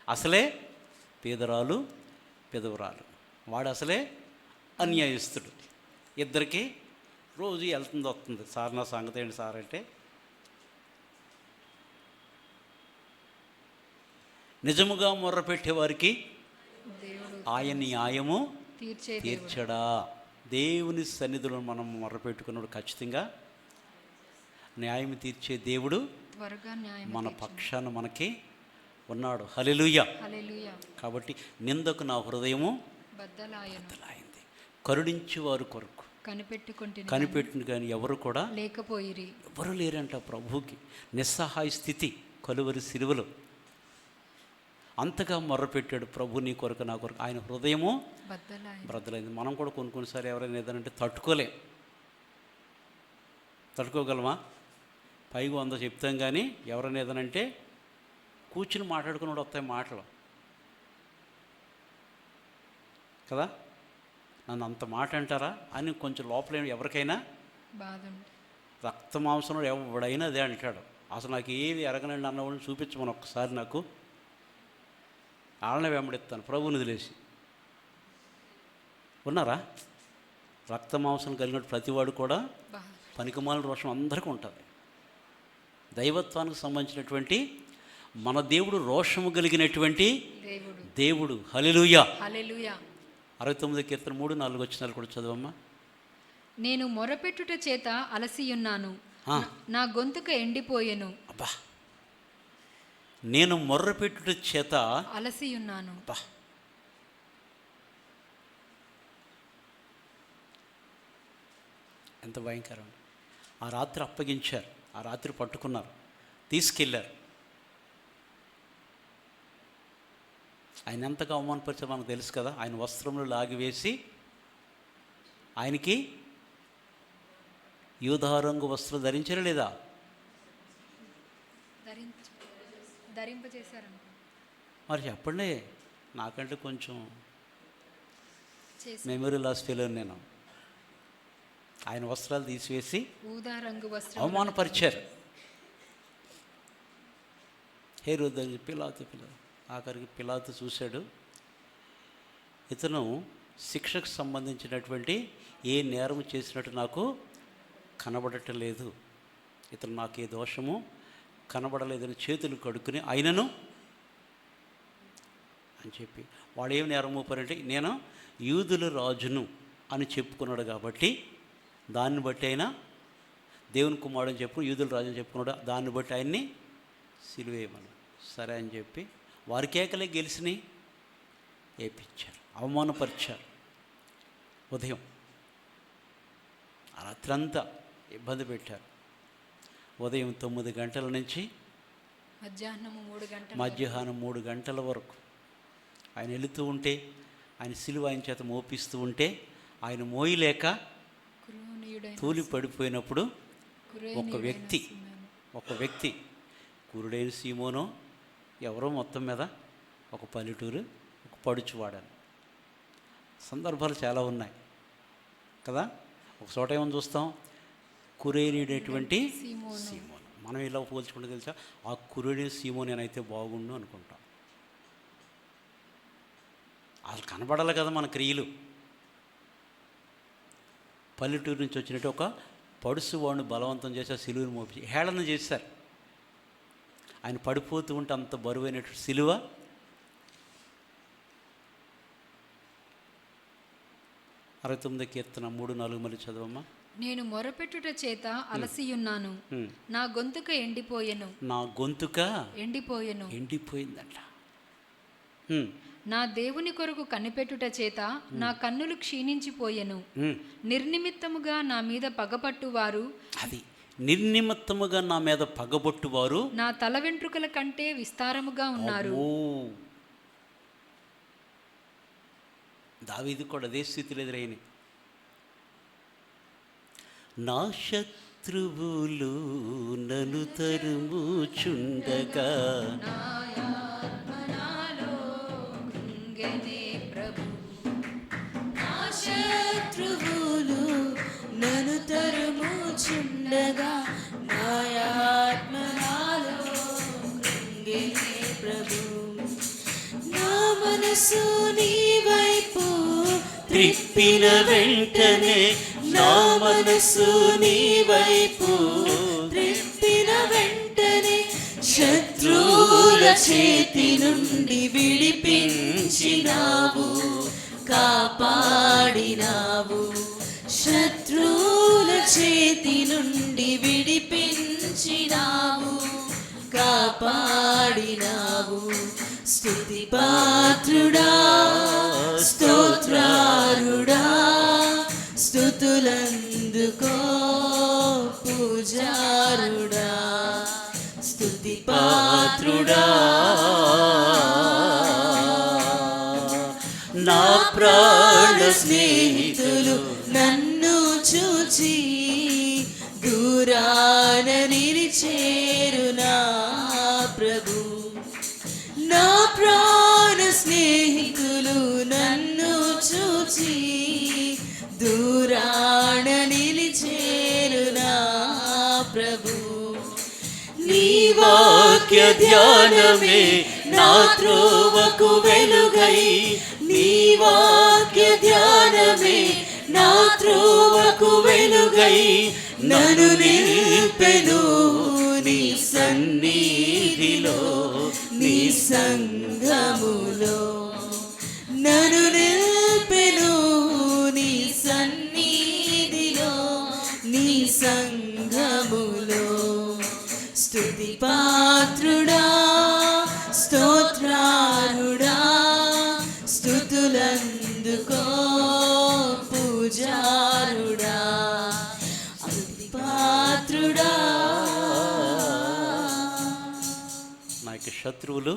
అసలే పేదరాలు పెదవరాలు, వాడు అసలే అన్యాయస్తుడు. ఇద్దరికి రోజు వెళ్తుంది వస్తుంది. సార్ నా సంగతి ఏంటి సార్ అంటే, నిజముగా మొర్రపెట్టేవారికి ఆయన న్యాయము తీర్చడా. దేవుని సన్నిధిలో మనం మొర్రపెట్టుకున్నాడు, ఖచ్చితంగా న్యాయం తీర్చే దేవుడు మన పక్షాన మనకి ఉన్నాడు. హల్లెలూయా. కాబట్టి నిందకు నా హృదయము బద్దలాయింది, కరుణించి వారు కొరకు కనిపెట్టిన కానీ ఎవరు కూడా లేకపోయిరి. ఎవరు లేరంట ప్రభువుకి. నిస్సహాయ స్థితి కలువరి సిలువలో అంతగా మొర్రపెట్టాడు ప్రభు, నీ కొరకు నా కొరకు. ఆయన హృదయము బద్దలైంది. మనం కూడా కొన్నిసార్లు ఎవరైనా ఏదనంటే తట్టుకోగలమా? పైగా 100 చెప్తాం, కానీ ఎవరైనా ఏదనంటే కూర్చుని మాట్లాడుకున్నాడు వస్తాయి మాటలు కదా. నన్ను అంత మాట అంటారా అని కొంచెం లోపల ఎవరికైనా రక్త మాంసంలో ఎవడైనా అదే అంటాడు. అసలు నాకు ఏది ఎరగనండి అన్నవాళ్ళని చూపించమని ఒక్కసారి నాకు, వాళ్ళని వెంబడిస్తాను ప్రభువుని వదిలేసి. ఉన్నారా? రక్త మాంసం కలిగినట్టు ప్రతివాడు కూడా పనికిమాలిన రోషం అందరికీ ఉంటుంది. దైవత్వానికి సంబంధించినటువంటి మన దేవుడు రోషము కలిగినటువంటి దేవుడు. హల్లెలూయా. 69 కీర్తన 3-4 వచనాలు కూడా చదవమ్మా. నేను మొరపెట్టుట చేత అలసియున్నాను, నా గొంతుక ఎండిపోయెను. అబ్బా, నేను మొర్రపెట్టుట చేత అలసియున్నాను. అబ్బా, ఎంత భయంకరం. ఆ రాత్రి అప్పగించారు, ఆ రాత్రి పట్టుకున్నారు, తీసుకెళ్ళారు. ఆయన ఎంతగా అవమానపరిచారో మనకు తెలుసు కదా. ఆయన వస్త్రంలో లాగివేసి ఆయనకి యూదారంగు వస్త్రం ధరించారా లేదా? మరి చెప్పండి, నాకంటే కొంచెం మెమరీ లాస్ ఫెయిల్ నేను. ఆయన వస్త్రాలు తీసివేసి అవమానపరిచారు. హేరోదు పిలాతు ఆఖరికి పిలాతు చూశాడు, ఇతను శిక్షకు సంబంధించినటువంటి ఏ నేరం చేసినట్టు నాకు కనబడటం లేదు, ఇతను నాకు ఏ దోషము కనబడలేదని చేతులు కడుక్కుని ఆయనను అని చెప్పి, వాడు ఏం నేరం మోపారంటే నేను యూదుల రాజును అని చెప్పుకున్నాడు కాబట్టి దాన్ని బట్టి ఆయన దేవుని కుమారుడు అని చెప్పు, యూదుల రాజు అని చెప్పుకున్నాడు, దాన్ని బట్టి ఆయన్ని సిలువేయమన్నాడు. సరే అని చెప్పి వారి కేకలే గెలిచిని వేయించారు, అవమానపరిచారు. ఉదయం రాత్రంతా ఇబ్బంది పెట్టారు. ఉదయం 9 గంటల నుంచి మధ్యాహ్నం 3 గంటల వరకు ఆయన వెళుతూ ఉంటే, ఆయన సిలువ ఆయన చేత మోపిస్తూ ఉంటే, ఆయన మోయలేక తూలి పడిపోయినప్పుడు ఒక వ్యక్తి కురుడైన సీమోనో ఎవరో మొత్తం మీద ఒక పల్లెటూరు, ఒక పడుచువాడని సందర్భాలు చాలా ఉన్నాయి కదా. ఒక చోట ఏమని చూస్తాం, కురేనీడేటువంటి సీమోను. మనం ఇలా పోల్చుకుంటే తెలుసా, ఆ కురేని సీమోను నేనైతే బాగుండు అనుకుంటాం. అసలు కనబడాలి కదా మన క్రియలు. పల్లెటూరు నుంచి వచ్చినట్టు ఒక పడుసు వాడిని బలవంతం చేసి ఆ సిలువను మోపి హేళన చేశారు. ఆయన పడిపోతూ ఉంటే అంత బరువైనటువంటి సిలువ. అరవై 9 కీర్తన 3-4 మళ్ళీ చదవమ్మా. నేను మొరపెట్టుట చేత అలసియున్నాను, నా గొంతుక ఎండిపోయెను. నా గొంతుక ఎండిపోయిందంట. నా దేవుని కొరకు కనిపెట్టుట చేత నా కన్నులు క్షీణించిపోయెను. నిర్నిమిత్తముగా నా మీద పగపట్టువారు, అది నిర్నిమిత్తముగా నా మీద పగబొట్టువారు నా తల వెంట్రుకల కంటే విస్తారముగా ఉన్నారు. దావీదు కూడా అదే స్థితిలో ఎదురైన. నా శత్రువులు నన్ను తరుముచుండగా, శత్రువులు నన్ను తరుముచుండగా, నా ఆత్మ నాలో కృంగెనే ప్రభు. నా మనసు నీ వైపు త్రిప్పిన వెంటనే, నా మనసు నీ వైపు త్రిప్పిన వెంటనే, శత్రువుల చేతి నుండి విడిపించినావు, కాపాడినావు. శత్రువుల చేతి నుండి విడిపించినావు, కాపాడినావు. స్తుతి పాత్రుడా, స్తోత్రారుడా, స్తుతులందుకో పూజారుడా. స్తుతి పాత్రుడా, నా ప్రాణ స్నేహితులు నన్ను చూచి దూరాన నిలిచేరు నా ప్రభు. నా ప్రాణ స్నేహితులు నన్ను చూచి దూరాన నిలిచేరు నా ప్రభు. నీ వాక్య ధ్యానమే నా త్రోవకు వెలుగై, నీ వాక్య ధ్యానమే నా త్రోవకు వెలుగై, నన్ను నిలిపెను నీ సన్నిధిలో, నీ సంఘములో. నన్ను నిలిపెను నీ సన్నిధిలో, నీ సంఘములో. స్తుతి పాత్రుడా, స్తోత్రారుడా, స్తుతులందుకో పూజారుడా. స్తుతి పాత్రుడా. నా యొక్క శత్రువులు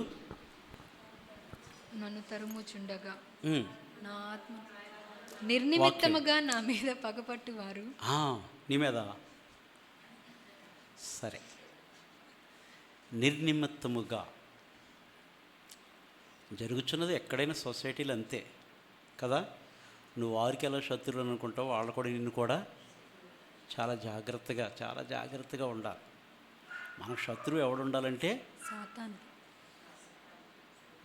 నన్ను తరుముచుండగా, నా ఆత్మ నిర్నిమిత్తముగా నా మీద పగపట్టువారు. నీ మీద సరే, నిర్నిమిత్తముగా జరుగుతున్నది ఎక్కడైనా సొసైటీలో అంతే కదా. నువ్వు వారికి ఎలా శత్రువులు అనుకుంటావు, వాళ్ళు కూడా నిన్ను కూడా చాలా జాగ్రత్తగా ఉండాలి. మనకు శత్రువు ఎవడు ఉండాలంటే సాతాను.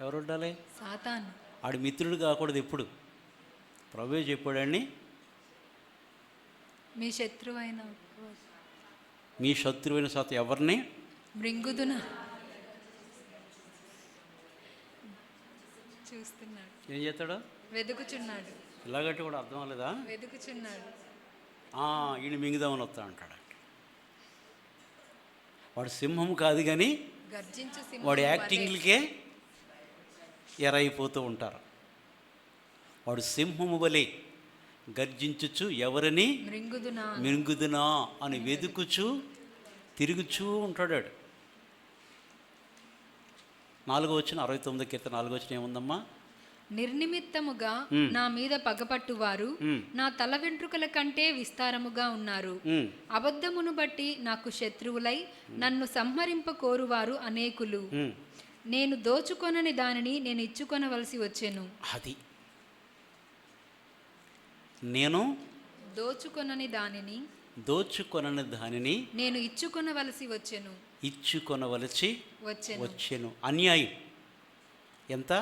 ఎవరు ఉండాలి? సాతాను. ఆడి మిత్రుడు కాకూడదు ఎప్పుడు. ప్రభువే చెప్పాడండి, మీ శత్రువైన సాత ఎవరిని మృంగుదున. చూస్తున్నాడు, ఏం చేస్తాడు? వెతుకుచున్నాడు. ఇలాగంటే కూడా అర్థం అవ్వలేదా? వెతుకుచున్నాడు. ఈయన మింగుదామని వస్తా అంటాడు. వాడు సింహం కాదు కానీ గర్జించు వాడి యాక్టింగ్లకే ఎరైపోతూ ఉంటారు. వాడు సింహము వలె గర్జించుచు ఎవరిని మృంగుదునా మింగుదునా అని వెదుకుచు తిరుగుచూ ఉంటాడు. 4వ 69 4వ ఏముందమ్మా? నిర్నిమిత్తముగా నా మీద పగపట్టువారు నా తల వెంట్రుకల కంటే విస్తారముగా ఉన్నారు. అబద్ధమును బట్టి నాకు శత్రువులై నన్ను సంహరింప కోరువారు అనేకులు. నేను దోచుకొనని దానిని నేను ఇచ్చుకొనవలసి వచ్చెను. అది నేను దోచుకొనని దానిని నేను ఇచ్చుకొనవలసి వచ్చెను. వచ్చెను. అన్యాయం. ఎంత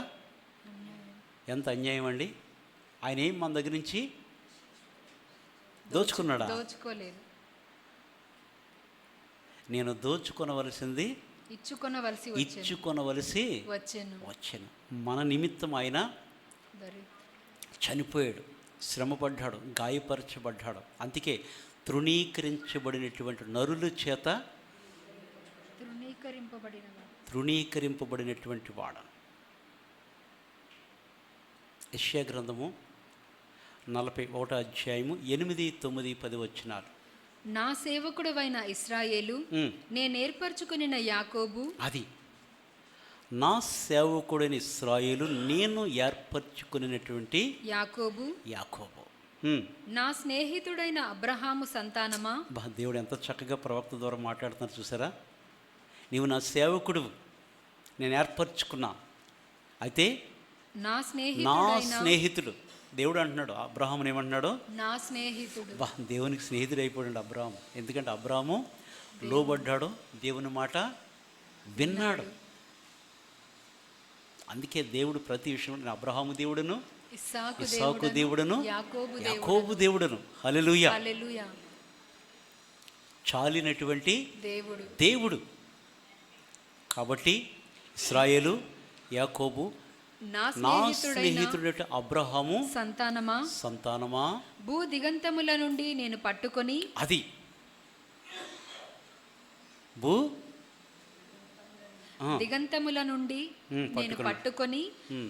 అన్యాయం అండి! ఆయన ఏం మన దగ్గర నుంచి దోచుకున్నాడా? దోచుకోలేదు. నేను దోచుకొనవలసింది ఇచ్చుకొనవలసి వచ్చెను. మన నిమిత్తం ఆయన చనిపోయాడు, శ్రమపడ్డాడు, గాయపరచబడ్డాడు. అందుకే తృణీకరించబడినటువంటి నరుల చేత తృణీకరింపబడినటువంటి వాడు. యెషయా గ్రంథము 41 8, 9, 10 వచనాలు. నా సేవకుడవైన ఇశ్రాయేలు, నేను ఏర్పరచుకొనిన యాకోబు. అది నా సేవకుడైన ఇశ్రాయేలు, నేను ఏర్పరచుకున్నటువంటి యాకోబు. నా స్నేహితుడైన అబ్రహాము సంతానమా. దేవుడు ఎంత చక్కగా ప్రవక్త ద్వారా మాట్లాడుతున్నారు చూసారా? నీవు నా సేవకుడు, నేను ఏర్పరచుకున్నా. అయితే నా స్నేహితుడు దేవుడు అంటున్నాడు. అబ్రహాముని ఏమంటున్నాడు? నా స్నేహితుడు. దేవునికి స్నేహితుడు అయిపోయాడు అబ్రహాము. ఎందుకంటే అబ్రహాము లోబడ్డాడు, దేవుని మాట విన్నాడు. అందుకే దేవుడు ప్రతి విషయంలో నేను అబ్రహాము దేవుడును, ఇస్సాకు దేవుడును, యాకోబు దేవుడును. హల్లెలూయా. చాలినటువంటి దేవుడు. కాబట్టి ఇశ్రాయేలు, యాకోబు, నా స్నేహితుడు అబ్రహాము సంతానమా భూ దిగంతముల నుండి నేను పట్టుకొని. అది భూ దిగంతముల నుండి నేను పట్టుకొని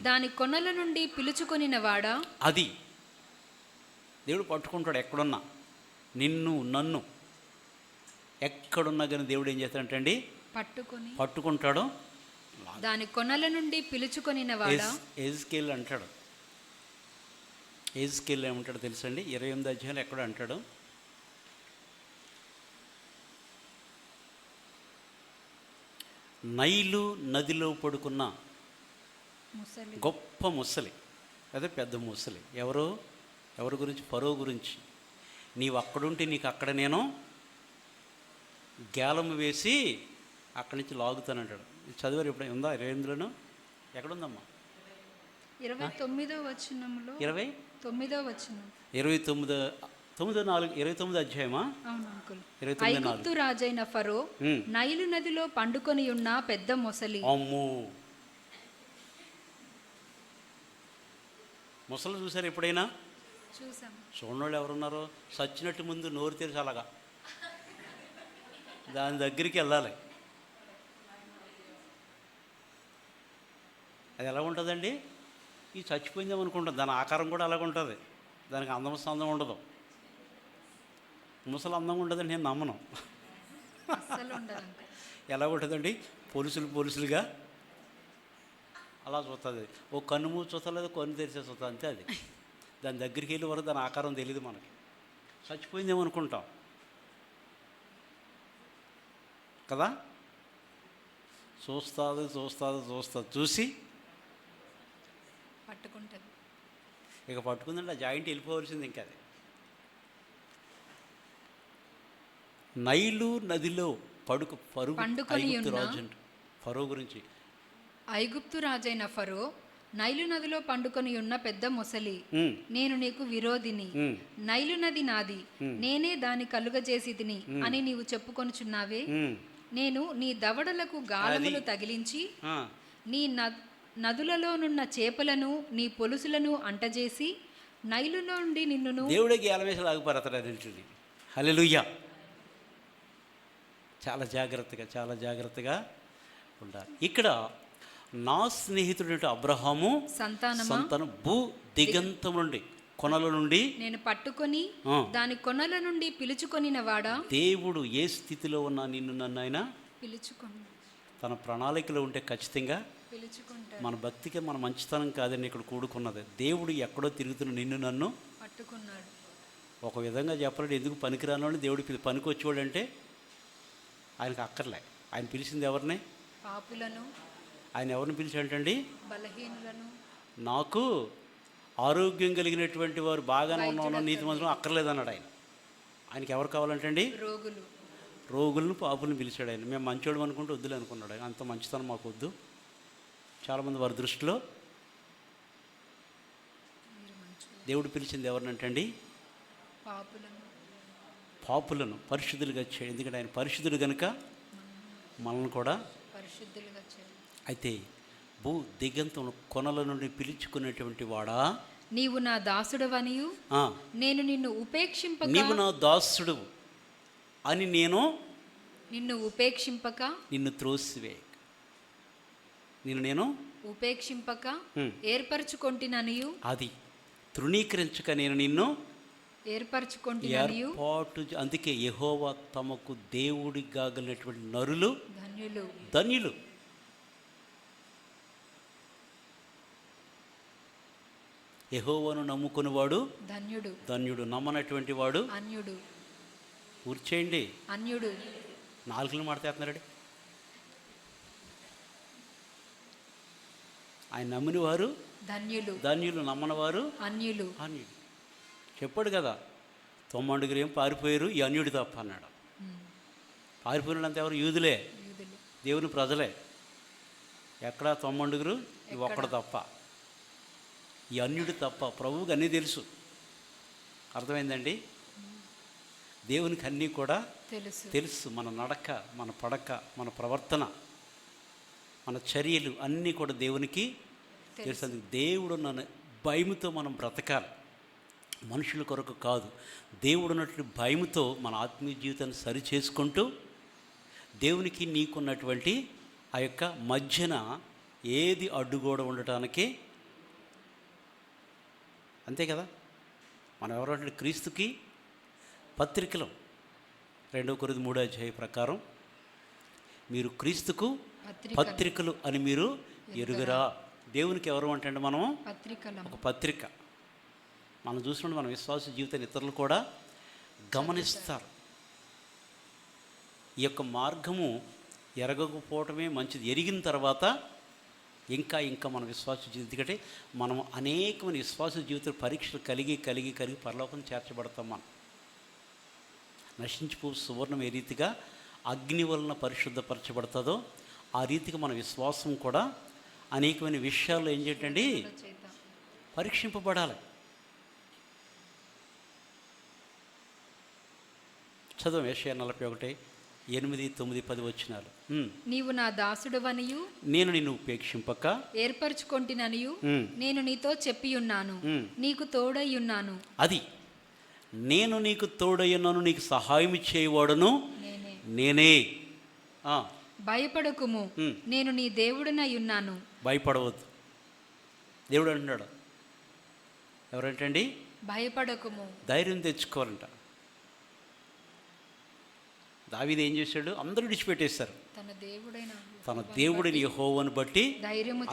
దాని కొనల నుండి పిలుచుకొనిన వాడా. అది దేవుడు పట్టుకుంటాడు. ఎక్కడున్నా నిన్ను నన్ను ఎక్కడున్నా కానీ దేవుడు ఏం చేస్తాడంటే అండి పట్టుకుంటాడు. దాని కొనల నుండి పిలుచుకొనిన వాడా. ఎజ్కేల్ అంటాడు. ఎజ్కేల్ ఏమంటాడు తెలుసండి? 28వ అధ్యాయంలో ఎక్కడ అంటాడు? నైలు నదిలో పడుకున్న గొప్ప ముసలి, అదే పెద్ద ముసలి. ఎవరి గురించి? ఫరో గురించి. నీవు అక్కడుంటే నీకు అక్కడ నేను గేలం వేసి అక్కడి నుంచి లాగుతానంటాడు. చదివారు ఎప్పుడు? ఉందా 28లోను? ఎక్కడుందమ్మా? 29వ వచనంలో. 29వ వచనం. 29 అధ్యాయమా? అవును అంకుల్. ఐగుప్తు రాజైన ఫరో నైలు నదిలో పండుకొని ఉన్న పెద్ద మొసలి. అమ్మో, మొసలు చూసారు ఎప్పుడైనా? చూడనోళ్ళు ఎవరున్నారు? సచ్చినట్టు ముందు నోరు తెరిచి అలాగా దాని దగ్గరికి వెళ్ళాలి. అది ఎలా ఉంటుందండి? ఈ చచ్చిపోయిందేమో అనుకుంటుంది. దాని ఆకారం కూడా అలాగ ఉంటుంది. దానికి అందం సందం ఉండదు. ముసలి అందంగా ఉండదని నేను నమ్మను. ఎలా ఉంటుందండి? పొలుసులుగా అలా చూస్తుంది. ఓ కన్ను మూసి చూస్తలేదు, కన్ను తెరిచే చూస్తుంది, అంతే. అది దాని దగ్గరికి వెళ్ళే వరకు దాని ఆకారం తెలియదు మనకి. చచ్చిపోయిందేమో అనుకుంటాం కదా. చూస్తుంది చూసి పట్టుకుంటుంది. ఇక పట్టుకుందంటే ఆ జాయింట్ వెళ్ళిపోవలసింది. ఇంకా అది నైలు నదిలో ఫరో గురించి. ఐగుప్తు రాజైన ఫరో నైలు నదిలో పండుకొని ఉన్న పెద్ద మొసలి, నేను నీకు విరోధిని, నైలు నది నాది, నేనే దాని కలుగజేసిదిని అని నీవు చెప్పుకొనుచున్నావే. నేను నీ దవడలకు గాలములు తగిలించి నీ నదులలోనున్న చేపలను నీ పొలుసులను అంటజేసి నైలులో నుండి నిన్ను. దేవుడే గేలమేసి లాగుపడతాడు. హల్లెలూయా. చాలా జాగ్రత్తగా ఉండాలి. ఇక్కడ నా స్నేహితుడు అబ్రహాము సంతానం భూ దిగంతం నుండి కొనల నుండి నేను పట్టుకొని ఆ. దాని కొనల నుండి పిలుచుకొనిన వాడా. దేవుడు ఏ స్థితిలో ఉన్నా నిన్ను నన్ను ఆయన పిలుచుకొని తన ప్రణాళికలో ఉంటే ఖచ్చితంగా పిలుచుకుంటాడు. మన భక్తికి మన మంచితనం కాదని ఇక్కడ కూడుకున్నది. దేవుడు ఎక్కడో తిరుగుతున్న నిన్ను నన్ను పట్టుకున్నాడు. ఒక విధంగా చెప్పాలంటే ఎందుకు పనికిరాని దేవుడు పనికి వచ్చేవాడు అంటే ఆయనకు అక్కర్లే. ఆయన పిలిచింది ఎవరిని? పాపులను, ఆయన ఎవరిని పిలిచాడంటండి? బలహీనులను. నాకు ఆరోగ్యం కలిగినటువంటి వారు బాగానే ఉన్న నీతిమంతులు అక్కర్లేదన్నాడు ఆయన. ఆయనకి ఎవరు కావాలంటండి? రోగులు. రోగులను పాపులను పిలిచాడు ఆయన. మేము మంచోడు అనుకుంటూ వద్దులే అనుకున్నాడు ఆయన. అంత మంచితనం మాకు వద్దు. చాలామంది వారి దృష్టిలో దేవుడు పిలిచింది ఎవరినంటండి? పాపులను. పాపులను పరిశుద్ధులుగా చేయడు. ఎందుకంటే ఆయన పరిశుద్ధుడు కనుక మనల్ని కూడా పరిశుద్ధులుగా చేయాలి. అయితే భూ దిగంతం కొనల నుండి పిలుచుకునేటువంటి వాడా, నీవు నా దాసుడవనియు నేను నిన్ను ఉపేక్షింపక, నీవు నా దాసుడు అని నేను నిన్ను ఉపేక్షింపక, నిన్ను త్రోసివే నేను ఉపేక్షింపక ఏర్పరచుకొంటిననియు, అది తృణీకరించక నేను నిన్ను ఏర్పరచుకొంటిననియు. ఏర్పాటు అందుకే యెహోవా తమకు దేవుడికి కాగలిగినటువంటి నరులు ధన్యులు. ధన్యులు. యెహోవాను నమ్ముకునేవాడు ధన్యుడు. ధన్యుడు. నమ్మనటువంటి వాడు అన్యుడు. కూర్చేయండి. అన్యుడు. నాలుగులు మాట్లాడుతున్నాడు. ఆయన నమ్మిన వారు ధన్యులు. ధన్యులు. నమ్మని వారు అన్యులు. అన్యుడు. చెప్పాడు కదా, 90 ఏం పారిపోయారు ఈ అన్యుడి తప్ప అన్నాడు. పారిపోయినంత ఎవరు? యూదులే, యూదులు. దేవుని ప్రజలే. ఎక్కడ 90 ఈ ఒక్కడు తప్ప, ఈ అన్యుడు తప్ప. ప్రభువుకి అన్నీ తెలుసు. అర్థమైందండి? దేవునికి అన్నీ కూడా తెలుసు. మన నడక, మన పడక, మన ప్రవర్తన, మన చర్యలు అన్నీ కూడా దేవునికి తెలుసు. అందుకు దేవుడు నన్ను భయముతో మనం బ్రతకాలి, మనుషుల కొరకు కాదు. దేవుడు ఉన్నటువంటి భయముతో మన ఆత్మీయ జీవితాన్ని సరి చేసుకుంటూ దేవునికి నీకున్నటువంటి ఆ యొక్క మధ్యన ఏది అడ్డుగోడ ఉండటానికి, అంతే కదా. మనం ఎవరంటే క్రీస్తుకి పత్రికలు 2 కొరింథీ 3 ప్రకారం మీరు క్రీస్తుకు పత్రికలు అని మీరు ఎరుగరా. దేవునికి ఎవరు అంటే మనము ఒక పత్రిక. మనం చూసినప్పుడు మన విశ్వాస జీవితాన్ని ఇతరులు కూడా గమనిస్తారు. ఈ యొక్క మార్గము ఎరగకపోవటమే మంచిది. ఎరిగిన తర్వాత ఇంకా ఇంకా మన విశ్వాస జీవితం, ఎందుకంటే మనం అనేకమైన విశ్వాస జీవిత పరీక్షలు కలిగి కలిగి కలిగి పరలోకం చేర్చబడతాం. మనం నశించిపో సువర్ణం ఏ రీతిగా అగ్ని వలన పరిశుద్ధపరచబడుతుందో ఆ రీతిగా మన విశ్వాసం కూడా అనేకమైన విషయాల్లో ఏం చేయటండి పరీక్షింపబడాలి. చదువు యెషయా 41, 8, 9, 10 వచనాలు. నీవు నా దాసుడవనియు నేను నిన్ను ఉపేక్షింపక ఏర్పరచుకొంటిననియు నేను నీతో చెప్పియున్నాను, నీకు తోడయ్యున్నాను. అది నేను నీకు తోడయ్యున్నాను, నీకు సహాయం చేయవాడును నేనే. భయపడకుము, నేను నీ దేవుడినై ఉన్నాను. భయపడవద్దు. దేవుడు అంటున్నాడు. ఎవరంటండి? భయపడకుము. ధైర్యం తెచ్చుకోవాలంట. దావీదు ఏం చేశాడు? అందరూ విడిచిపెట్టేశారు. తన దేవుడిని యెహోవాను బట్టి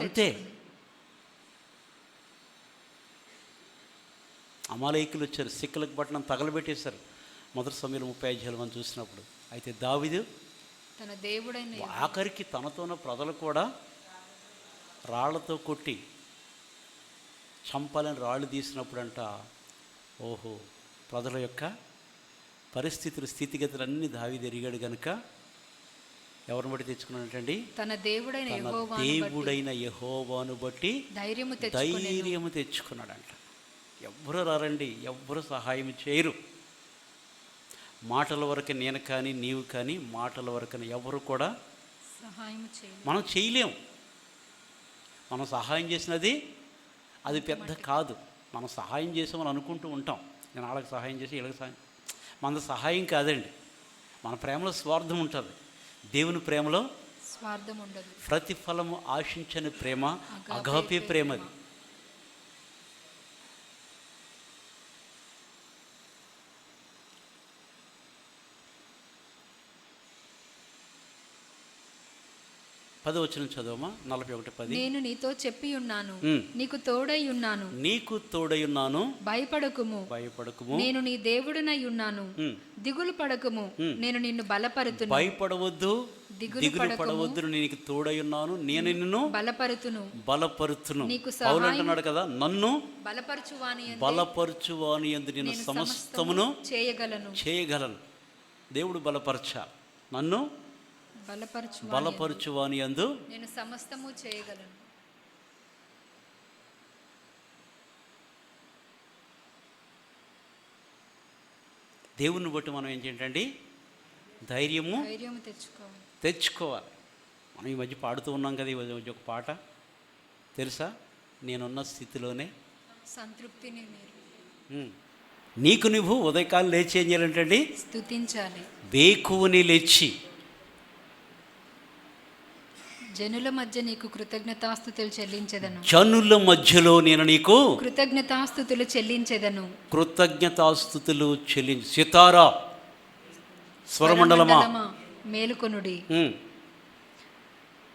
అంతే. అమాలేకులు వచ్చారు, సిక్కలకు పట్టణం తగలబెట్టేశారు. మొదటి సమయంలో 30 మనం చూసినప్పుడు. అయితే దావీదు తన దేవుడైన ఆఖరికి తనతోన ప్రజలు కూడా రాళ్లతో కొట్టి చంపాలని రాళ్ళు తీసినప్పుడంట, ఓహో, ప్రజల యొక్క పరిస్థితులు స్థితిగతులు అన్నీ దావీదు ఎరిగాడు కనుక ఎవరిని బట్టి తెచ్చుకున్నాడంటండి? తన దేవుడైన యెహోవాను బట్టి ధైర్యము తెచ్చుకున్నాడంట. ఎవ్వరు రారండి, ఎవ్వరు సహాయం చేయరు. మాటల వరకు నేను కానీ నీవు కానీ మాటల వరకు ఎవరు కూడా మనం చేయలేము. మనం సహాయం చేసినది అది పెద్ద కాదు. మనం సహాయం చేసామని అనుకుంటూ ఉంటాం. నేను వాళ్ళకి సహాయం చేసి వీళ్ళకి సహాయం, మన సహాయం కాదండి. మన ప్రేమలో స్వార్థం ఉంటుంది, దేవుని ప్రేమలో స్వార్థం ఉండదు. ప్రతిఫలము ఆశించని ప్రేమ అగాపే ప్రేమది. 10 చదవమా. 41:10. నేను నీతో చెప్పి ఉన్నాను, ఉమ్. నీకు తోడై ఉన్నాను, నీకు తోడై ఉన్నాను, భయపడకుము, భయపడకుము. నేను నీ దేవుడనై ఉన్నాను, ఉమ్. దిగులు పడకుము, నేను నిన్ను బలపరుతును, భయపడవద్దు, దిగులు దిగులు పడవద్దు, నీకు తోడై ఉన్నాను, నేను నిన్ను బలపరుతును, బలపరుతును. నీకు పౌలు అంటున్నాడు కదా, నన్ను బలపరచువాని బలపరచువాని యందు నేను సమస్తమును చేయగలను. దేవుడు బలపరచ, నన్ను బలపరచువాని యందు నేను సమస్తము చేయగలను. దేవుని బట్టి మనం ఏం చేయండి, ధైర్యం తెచ్చుకోవాలి. మనం ఈ మధ్య పాడుతూ ఉన్నాం కదా, ఈ మధ్య ఒక పాట తెలుసా, నేనున్న స్థితిలోనే సంతృప్తిని నీకు నువ్వు ఉదయకాలం లేచి ఏం చేయాలంటండి, స్తుతించాలి. వేకువని లేచి జనుల మధ్య నీకు కృతజ్ఞతాస్తుతులు చెల్లించెదను. జనుల మధ్యలో నేను నీకు కృతజ్ఞతాస్తుతులు చెల్లించెదను. కృతజ్ఞతాస్తుతులు చెల్లించి సితారా స్వరమండలమా మేలుకొనుడి.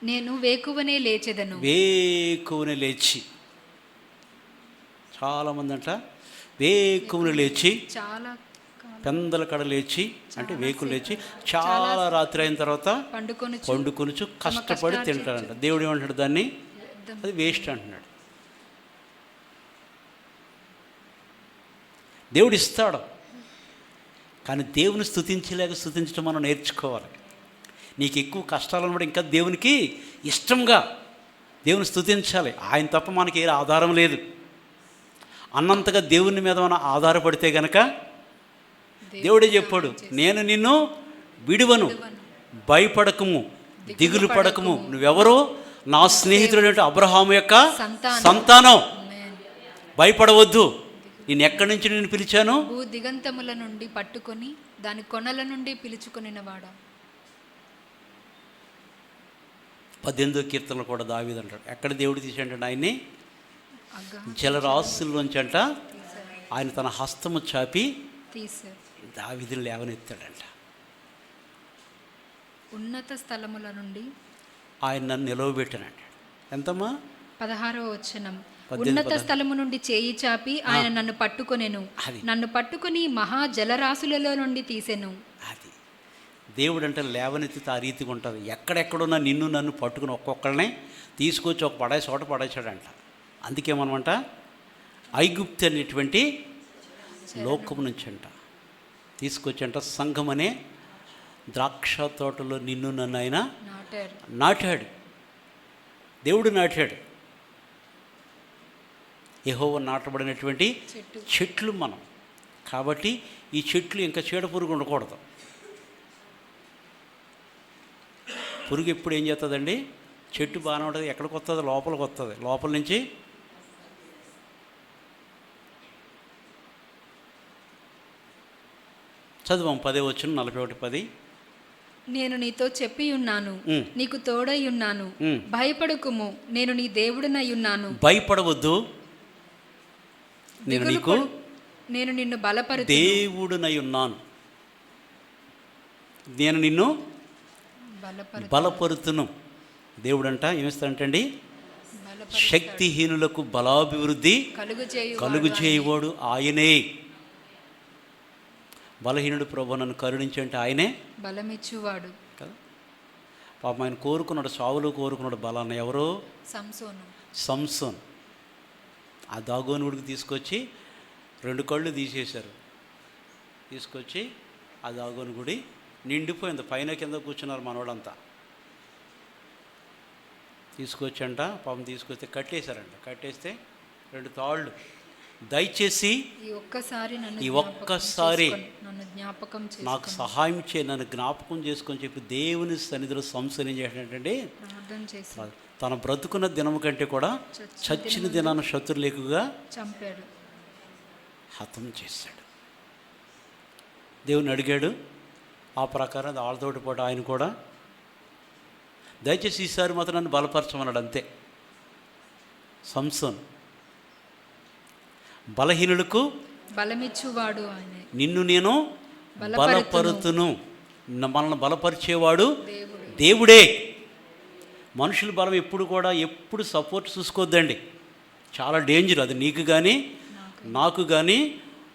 నేను వేకువనే లేచెదను. వేకువని లేచి, చాలామంది అంట వేకువని లేచి, చాలా పెందల కడ లేచి అంటే వేకులు లేచి చాలా రాత్రి అయిన తర్వాత పండుకొనుచు కష్టపడి తింటారంట. దేవుడు ఏమంటాడు, దాన్ని అది వేస్ట్ అంటున్నాడు. దేవుడు ఇస్తాడు, కానీ దేవుని స్తుతించడం మనం నేర్చుకోవాలి. నీకు ఎక్కువ కష్టాలను కూడా ఇంకా దేవునికి ఇష్టంగా దేవుని స్తుతించాలి. ఆయన తప్ప మనకి ఏ ఆధారం లేదు. అన్నంతగా దేవుని మీద మనం ఆధారపడితే గనక దేవుడే చెప్పాడు, నేను నిన్ను విడువను, భయపడకము, దిగులు పడకము, నువ్వెవరో నా స్నేహితుడు అబ్రహాము యొక్క సంతానం, భయపడవద్దు, నేను ఎక్కడి నుంచి నేను పిలిచాను, భూ దిగంతముల నుండి పట్టుకొని దాని కొనల నుండి పిలుచుకొనినవాడా. 18వ కీర్తనలో కూడా దావీదు అంటాడు, ఎక్కడ దేవుడు తీసాడంటే ఆయన్ని జలరాశుల్లోంచి అంట ఆయన తన హస్తము చాపి దావీదుని లేవనెత్తాడంట. ఉన్నత స్థలముల నుండి ఆయన నన్ను నిలవబెట్టానంట. ఎంతమ్మా? 16వ వచనం. ఉన్నత స్థలము నుండి చేయి చాపి ఆయన నన్ను పట్టుకొనెను, నన్ను పట్టుకొని మహా జలరాశులలో నుండి తీసెను. అది దేవుడు అంటే లేవనెత్తితే ఆ రీతిగా ఉంటుంది. ఎక్కడెక్కడున్నా నిన్ను నన్ను పట్టుకుని ఒక్కొక్కరినే తీసుకొచ్చి ఒక చోట పడేసాడంట. అందుకేమనమాట, ఐగుప్తు అనేటువంటి లోకం నుంచి అంట తీసుకొచ్చంట సంఘం అనే ద్రాక్ష తోటలో నిన్ను నన్ను ఆయన నాటాడు. దేవుడు నాటాడు. యెహోవా నాటబడినటువంటి చెట్లు మనం. కాబట్టి ఈ చెట్లు ఇంకా చీడ పురుగు ఉండకూడదు. పురుగు ఎప్పుడు ఏం చేస్తుందండి, చెట్టు బాగానే ఉంటుంది, ఎక్కడికి వస్తుంది, లోపలికి వస్తుంది, లోపల నుంచి చదువు 10 వచ్చిన 41:10. నేను నీతో చెప్పి ఉన్నాను, నీకు తోడై ఉన్నాను, భయపడకుము, నేను నీ దేవుడనై ఉన్నాను. భయపడవద్దు, నేను నిన్ను బలపరుతును. దేవుడనై ఉన్నాను, నేను నిన్ను బలపరుతును. దేవుడంట ఏమిస్తాడంటండి, శక్తిహీనులకు బలాభివృద్ధి కలుగు చేయవాడు ఆయనే. బలహీనుడు ప్రభు నన్ను కరుణించంటే ఆయనే బలమిచ్చువాడు కదా. పాపం ఆయన కోరుకున్నాడు, సావులు కోరుకున్నాడు బలాన్ని. ఎవరో సంసోన్. ఆ దాగోనుడికి తీసుకొచ్చి 2 కళ్ళు తీసేశారు. తీసుకొచ్చి ఆ దాగోను గుడి నిండిపోయింది, పైన కింద కూర్చున్నారు మనోడంతా. తీసుకొచ్చంట పాపం తీసుకొస్తే కట్టేశారంట. కట్టేస్తే 2 తాళ్ళు, దయచేసి ఈ ఒక్కసారి నాకు సహాయం చేయి, నన్ను జ్ఞాపకం చేసుకొని చెప్పి దేవుని సన్నిధిలో సంసోను ఏం చేసినట్టండి, తన బ్రతుకున్న దినము కంటే కూడా చచ్చిన దినాన్ని శత్రులేకుగా చంపాడు, హతం చేశాడు. దేవుని అడిగాడు, ఆ ప్రకారం వాళ్ళతోటి పాటు ఆయన కూడా దయచేసి ఈసారి మాత్రం నన్ను బలపరచమన్నాడు. అంతే. సంసోన్ బలహీనులకు బలమిచ్చువాడు ఆయనే, నిన్ను నేను బలపరుతును. మనల్ని బలపరిచేవాడు దేవుడే. మనుషుల బలం ఎప్పుడు సపోర్ట్ చూసుకోవద్దండి. చాలా డేంజర్ అది. నీకు కానీ నాకు కానీ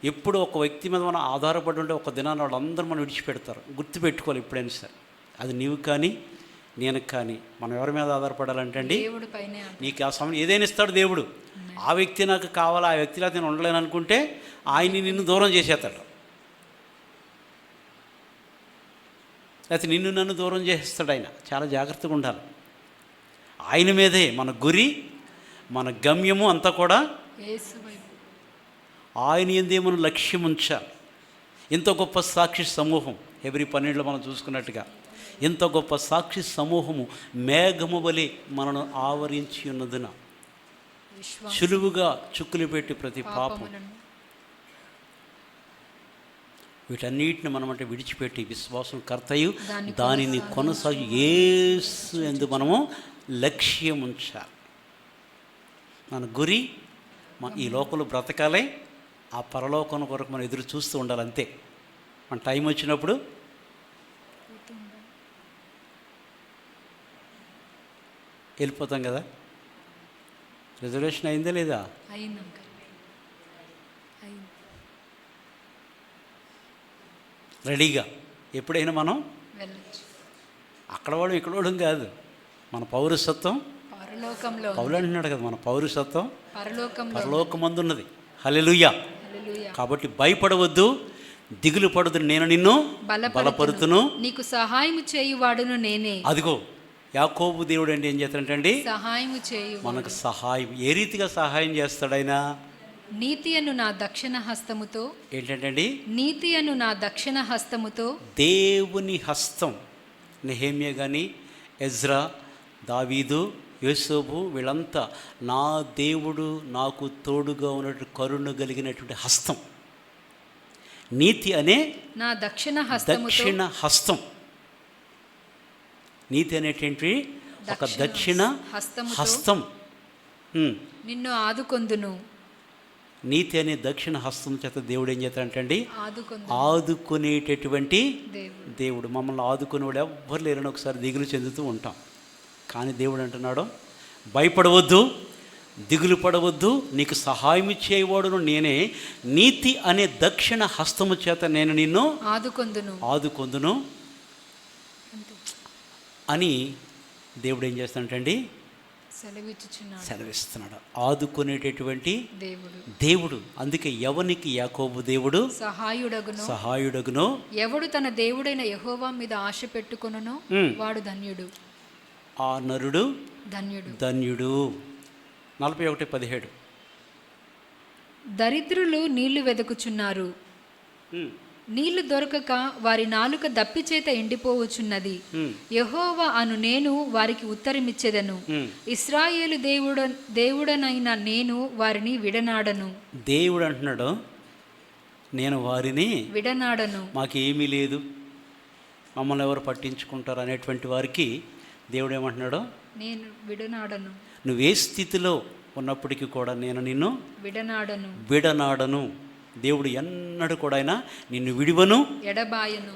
ఎప్పుడు ఒక వ్యక్తి మీద మనం ఆధారపడి ఉంటే ఒక దినాన్ని వాళ్ళందరూ మనం విడిచిపెడతారు. గుర్తుపెట్టుకోవాలి ఎప్పుడైనా సరే. అది నీవు కానీ నేను కానీ మనం ఎవరి మీద ఆధారపడాలంటే అండి, దేవుడి పైనే నీకు ఆ సమయం ఏదైనా ఇస్తాడు దేవుడు. ఆ వ్యక్తి నాకు కావాలా, ఆ వ్యక్తిలా నేను ఉండలేను అనుకుంటే ఆయన్ని నిన్ను దూరం చేసేస్తాడు, లేకపోతే నిన్ను నన్ను దూరం చేసేస్తాడు ఆయన. చాలా జాగ్రత్తగా ఉండాలి. ఆయన మీదే మన గురి, మన గమ్యము అంతా కూడా యేసు వైపు. ఆయన ఎందే మనం లక్ష్యం ఉంచాలి. ఎంత గొప్ప సాక్షి సమూహం, హెబ్రీ 12లో మనం చూసుకున్నట్టుగా ఎంత గొప్ప సాక్షి సమూహము మేఘము వలె మనను ఆవరించి ఉన్నదిన సులువుగా చుక్కులు పెట్టి ప్రతి పాపం వీటన్నిటిని మనం అంటే విడిచిపెట్టి విశ్వాసం కర్తయు దానిని కొనసాగి యేసు ఎందు మనము లక్ష్యం ఉంచాలి. మన గురి ఈ లోకంలో బ్రతకాలే, ఆ పరలోకం కొరకు మనం ఎదురు చూస్తూ ఉండాలి. అంతే. మన టైం వచ్చినప్పుడు వెళ్ళిపోతాం కదా. రిజర్వేషన్ అయిందా లేదా? రెడీగా ఎప్పుడైనా మనం అక్కడ వాడు ఇక్కడ వాడు కాదు. మన పౌరసత్వం పౌలు అంటున్నాడు కదా, మన పౌరసత్వం పరలోకమందున్నది. హల్లెలూయా. కాబట్టి భయపడవద్దు, దిగులు పడదు, నేను నిన్ను బలపరుతును, నీకు సహాయం చేయువాడును నేనే. అదిగో యాకోబు దేవుడు అంటే ఏం చేస్తాడంటే సహాయం చేయు, మనకు సహాయం. ఏ రీతిగా సహాయం చేస్తాడైనా? నీతి అను నా దక్షిణ హస్తముతో. ఏంటంటే నీతి అను నా దక్షిణ హస్తముతో. దేవుని హస్తం. నెహెమ్యా కానీ, ఎజ్రా, దావీదు, యోసేపు వీళ్ళంతా నా దేవుడు నాకు తోడుగా ఉన్నట్టు కరుణ కలిగినటువంటి హస్తం. నీతి అనే నా దక్షిణ హస్తం. నీతి అనేటువంటి ఒక దక్షిణ హస్తం. నిన్ను ఆదుకొందును. నీతి అనే దక్షిణ హస్తం చేత దేవుడు ఏం చేస్తాడంటే ఆదుకునేటటువంటి దేవుడు. మమ్మల్ని ఆదుకునేవాడు ఎవ్వరు లేరని ఒకసారి దిగులు చెందుతూ ఉంటాం. కానీ దేవుడు అంటున్నాడు, భయపడవద్దు, దిగులు పడవద్దు, నీకు సహాయం చేయవాడును నేనే, నీతి అనే దక్షిణ హస్తము చేత నేను నిన్ను ఆదుకొందును అని దేవుడు ఏం చేస్తాడంటే సెలవిస్తున్నాడు. ఆదుకునేటటువంటి దేవుడు. అందుకే ఎవనికి యాకోబు దేవుడు సహాయుడగును, ఎవడు తన దేవుడైన యెహోవా మీద ఆశ పెట్టుకొనునో వాడు ధన్యుడు. ఆ నరుడు ధన్యుడు. 41:17. దరిద్రులు నీళ్లు వెదకుచున్నారు, నీళ్లు దొరకక వారి నాలుక దప్పిచేత ఎండిపోవచున్నది. యెహోవా అను నేను వారికి ఉత్తరమిచ్చేదను, ఇశ్రాయేలు దేవుడనైన నేను వారిని విడనాడను. దేవుడు అంటున్నాడు, నేను వారిని విడనాడను. మాకేమీ లేదు, మమ్మల్ని ఎవరు పట్టించుకుంటారు అనేటువంటి వారికి దేవుడు ఏమంటున్నాడు, నేను విడనాడను. నువ్వే స్థితిలో ఉన్నప్పటికీ కూడా నేను నిన్ను విడనాడను. దేవుడు ఎన్నడూ కూడా ఆయన నిన్ను విడివను,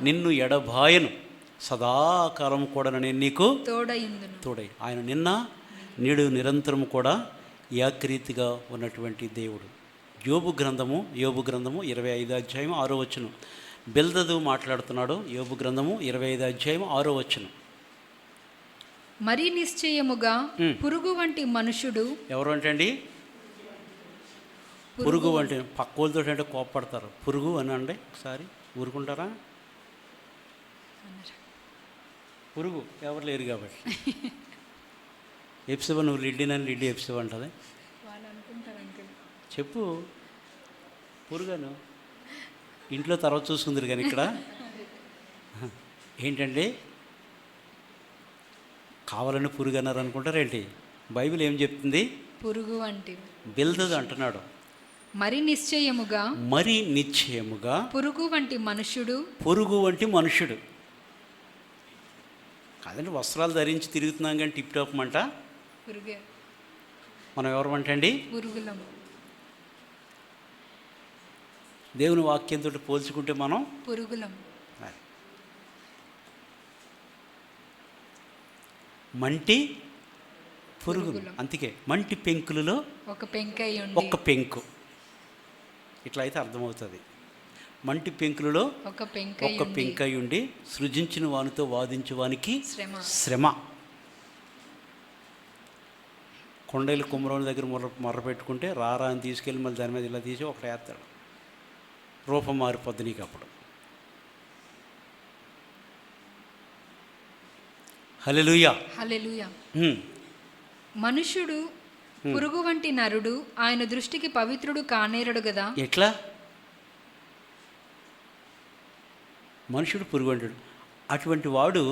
నిన్ను ఎడబాయను, సదాకాలం కూడా నేను నీకు తోడై. ఆయన నిన్న నేడు నిరంతరం కూడా ఏకరీతిగా ఉన్నటువంటి దేవుడు. యోబు గ్రంథము 25:6 బిల్దదు మాట్లాడుతున్నాడు. యోబు గ్రంథము 25:6. మరీ నిశ్చయముగా పురుగు వంటి మనుషుడు. ఎవరు అంటే పురుగు అంటే పక్కోళ్ళతో అంటే కోప్పడతారు. పురుగు అని అండి, ఒకసారి ఊరుకుంటారా? పురుగు ఎవరు లేరు కాబట్టి. ఎప్సిబా, నువ్వు లిడ్డినని లిడ్డి ఎప్సిబా అంటుంది. చెప్పు, పురుగను ఇంట్లో తర్వాత చూసుకుందరు కానీ ఇక్కడ ఏంటంటే కావాలని పురుగు అన్నారు అనుకుంటారేంటి? బైబిల్ ఏం చెప్తుంది? పురుగు వంటి. బిల్దదు అంటున్నాడు, మరి నిశ్చయముగా పురుగు వంటి మనుషుడు. కాదండి, వస్త్రాలు ధరించి తిరుగుతున్నాం కానీ టిప్ టాప్ మంట. మనం ఎవరమంటండి? పురుగులం. దేవుని వాక్యంతో పోల్చుకుంటే మనం పురుగులం. మంటి పురుగులు. అందుకే మంటి పెంకులలో ఒక పెంకై ఉండి ఒక్క పెంకు. ఇట్లా అయితే అర్థమవుతుంది. మంటి పెంకులలో ఒక పెంకై ఒక్క పెంకై ఉండి సృజించిన వానితో వాదించువానికి శ్రమ. శ్రమ. కొండలు కుమ్మరోని దగ్గర మొర్ర పెట్టుకుంటే రారా అని తీసుకెళ్ళి మళ్ళీ దాని మీద ఇలా తీసి ఒకటి వేస్తాడు. రూపం మారిపోద్ది నీకు అప్పుడు. హల్లెలూయా. హల్లెలూయా. మనుష్యుడు పురుగు వంటి నరుడు, ఆయన దృష్టికి పవిత్రుడు కానేరడు కదా. ఎట్లా? మనుషుడు పురుగు అంటాడు. అటువంటి వాడు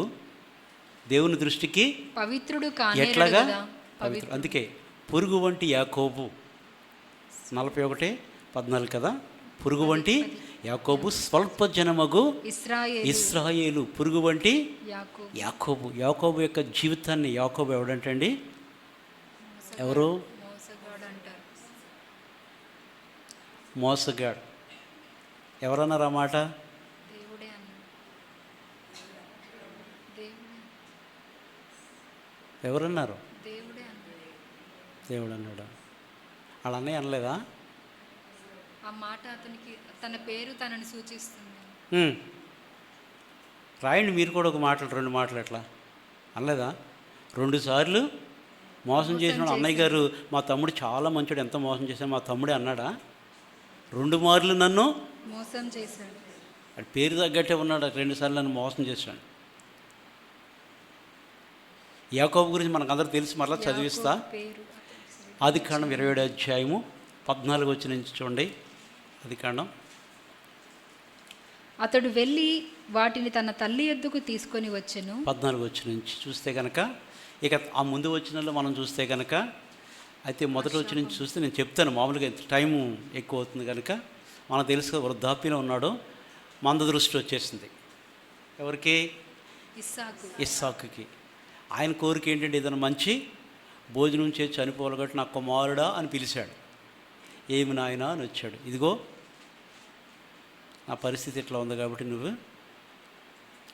దేవుని దృష్టికి పవిత్రుడు కానేరడు ఎట్లాగా? కదా. పవిత్రుడు. అందుకే పురుగు వంటి యాకోబు 41:14 కదా. పురుగు వంటి యాకోబు స్వల్ప జనమగు ఇశ్రాయేలు. పురుగు వంటి యాకోబు. యాకోబు యొక్క జీవితాన్ని యాకోబు ఎవడంటండి? ఎవరు? మోసగాడు. ఎవరన్నారు ఆ మాట? ఎవరన్నారు? దేవుడు అన్నాడా? వాళ్ళ అన్నయ్య అనలేదా? ఆ మాట అతనికి తన పేరు తనని సూచిస్తుంది. రాయండి మీరు కూడా ఒక మాటలు, 2 మాటలు ఎట్లా అనలేదా? 2 సార్లు మోసం చేసిన అన్నయ్య గారు మా తమ్ముడు చాలా మంచోడు, ఎంత మోసం చేశాను మా తమ్ముడే అన్నాడా? 2 మార్లు నన్ను మోసం చేశాడు. అది పేరు తగ్గట్టే ఉన్నాడు. 2 సార్లు నన్ను మోసం చేశాడు. యాకోబు గురించి మనకందరూ తెలిసి మరలా చదివిస్తా. ఆదికాండం 27:14 నుంచి చూడండి. ఆదికాండం. అతడు వెళ్ళి వాటిని తన తల్లి ఎద్దుకు తీసుకొని వచ్చెను. 14 నుంచి చూస్తే కనుక, ఇక ఆ ముందు వచ్చినలో మనం చూస్తే కనుక, అయితే మొదటి వచ్చి నుంచి చూస్తే నేను చెప్తాను. మామూలుగా టైము ఎక్కువ అవుతుంది కనుక మనకు తెలుసు. వృద్ధాప్యంలో ఉన్నాడు. మంద దృష్టి వచ్చేసింది. ఎవరికి? ఇస్సాకుకి. ఆయన కోరిక ఏంటంటే ఏదైనా మంచి భోజనం చేసి చనిపోవాలి కాబట్టి నా కుమారుడా అని పిలిచాడు. ఏమి నాయనా అని వచ్చాడు. ఇదిగో నా పరిస్థితి ఇట్లా ఉంది కాబట్టి నువ్వు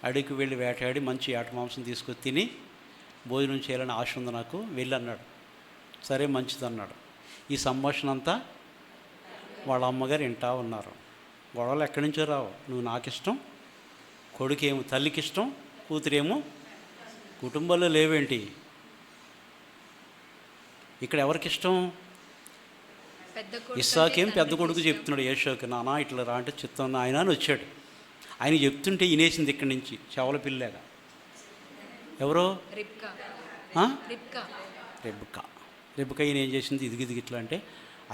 అడవికి వెళ్ళి వేటాడి మంచి ఆట మాంసం తీసుకొని తిని భోజనం చేయాలని ఆశ ఉంది నాకు, వెళ్ళి అన్నాడు. సరే మంచిది అన్నాడు. ఈ సంభాషణ అంతా వాళ్ళ అమ్మగారు వింటా ఉన్నారు. గొడవలు ఎక్కడి నుంచో రావు. నువ్వు నాకు ఇష్టం, కొడుకేమో తల్లికి ఇష్టం, కూతురేమో కుటుంబంలో లేవేంటి? ఇక్కడ ఎవరికి ఇష్టం? ఇస్సాకేం పెద్ద కొడుకు చెప్తున్నాడు యేషోకి, నానా ఇట్లా రా అంటే చిత్తం ఆయన అని వచ్చాడు. ఆయన చెప్తుంటే వినేసింది ఇక్కడి నుంచి చెవల పిల్లేగా. ఎవరో రెబ్కా ఈయన ఏం చేసింది? ఇదిగి ఇట్లా అంటే,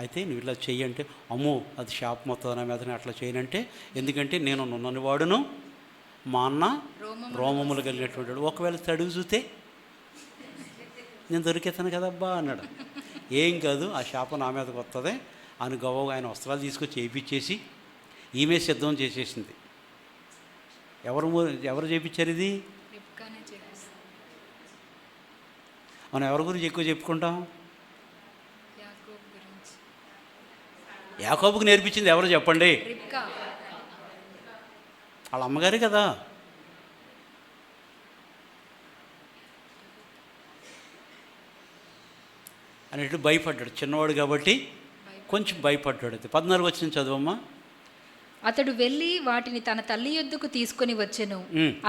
అయితే నువ్వు ఇట్లా చెయ్యి అంటే, అమ్మో అది శాపం వస్తుంది నా మీద, అట్లా చేయనంటే, ఎందుకంటే నేను నన్ను వాడును, మా అన్న రోమములు కలిగినటువంటి, ఒకవేళ తడుగు చూస్తే నేను దొరికేతాను కదబ్బా అన్నాడు. ఏం కాదు, ఆ శాపం నా మీదకి వస్తుంది అని గవ్వగా ఆయన వస్త్రాలు తీసుకొచ్చి చేయించేసి ఈమె సిద్ధం చేసేసింది. ఎవరు చేయించారు ఇది? మనం ఎవరి గురించి ఎక్కువ చెప్పుకుంటాం? యాకోబుకు నేర్పించింది ఎవరు చెప్పండి? వాళ్ళ అమ్మగారే కదా. అనేట్టు భయపడ్డాడు. చిన్నవాడు కాబట్టి కొంచెం భయపడ్డాడు. అయితే 14 వచ్చిన చదువమ్మా. అతడు వెళ్ళి వాటిని తన తల్లి యొద్దకు తీసుకొని వచ్చెను.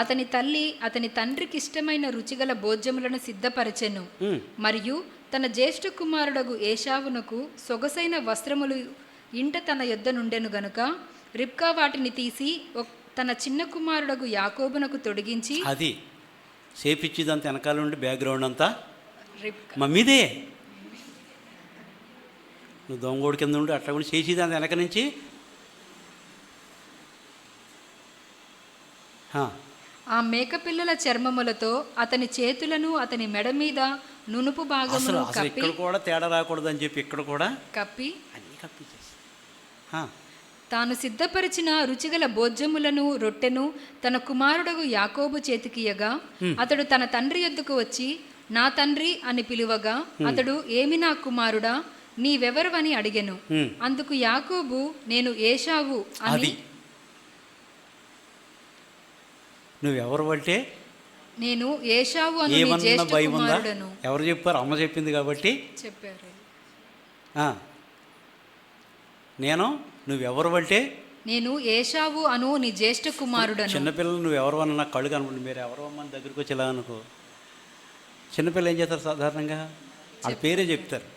అతని తల్లి అతని తండ్రికి ఇష్టమైన రుచిగల భోజ్యములను సిద్ధపరచెను. మరియు తన జ్యేష్ఠ కుమారుడగు ఏశావునకు సొగసైన వస్త్రములు ఇంట తన యొద్ద నుండెను గనుక రిబ్కా వాటిని తీసి తన చిన్న కుమారుడగు యాకోబునకు తొడిగించి, అది సేపిచ్చిదంతా వెనకాల నుండి బ్యాక్గ్రౌండ్ అంతా మమ్మీదే. నువ్వు దొంగోడి కింద ఉండి అట్లా కూడా చేసేదాన్ని వెనక నుంచి ఆ మేకపిల్లల చర్మములతో అతని చేతులను అతని మెడ మీద నునుపు భాగమును కప్పి, ఇక్కడ కూడా తేడా రాకూడదు అని చెప్పి ఇక్కడ కూడా కప్పి అన్నీ కప్పించేసి తాను సిద్ధపరిచిన రుచిగల భోజ్యములను రొట్టెను తన కుమారుడగు యాకోబు చేతికియగా అతడు తన తండ్రి యొద్దకు వచ్చి నా తండ్రి అని పిలువగా అతడు ఏమి నా కుమారుడా నీవెవరవని అడిగెను. అందుకు యాకోబు నేను ఏశావు అని. నువ్వెవరు అంటే నేను ఏశావు అను నీ ఏమన్నా జ్యేష్ఠ భయం ఉందా? కుమారుడను ఎవరు చెప్పారు? అమ్మ చెప్పింది కాబట్టి. చెప్పారు. నేను నువ్వెవరు అంటే నేను ఏశావు అను నీ జ్యేష్ఠ కుమారుడను. చిన్నపిల్లలు నువ్వెవరు అని నాకు కళ్ళు కనపడి మీరు ఎవరు అమ్మ అని దగ్గరికి వచ్చి ఇలా అనుకో. చిన్నపిల్లలు ఏం చేస్తారు సాధారణంగా? వాళ్ళ పేరే చెప్తారు.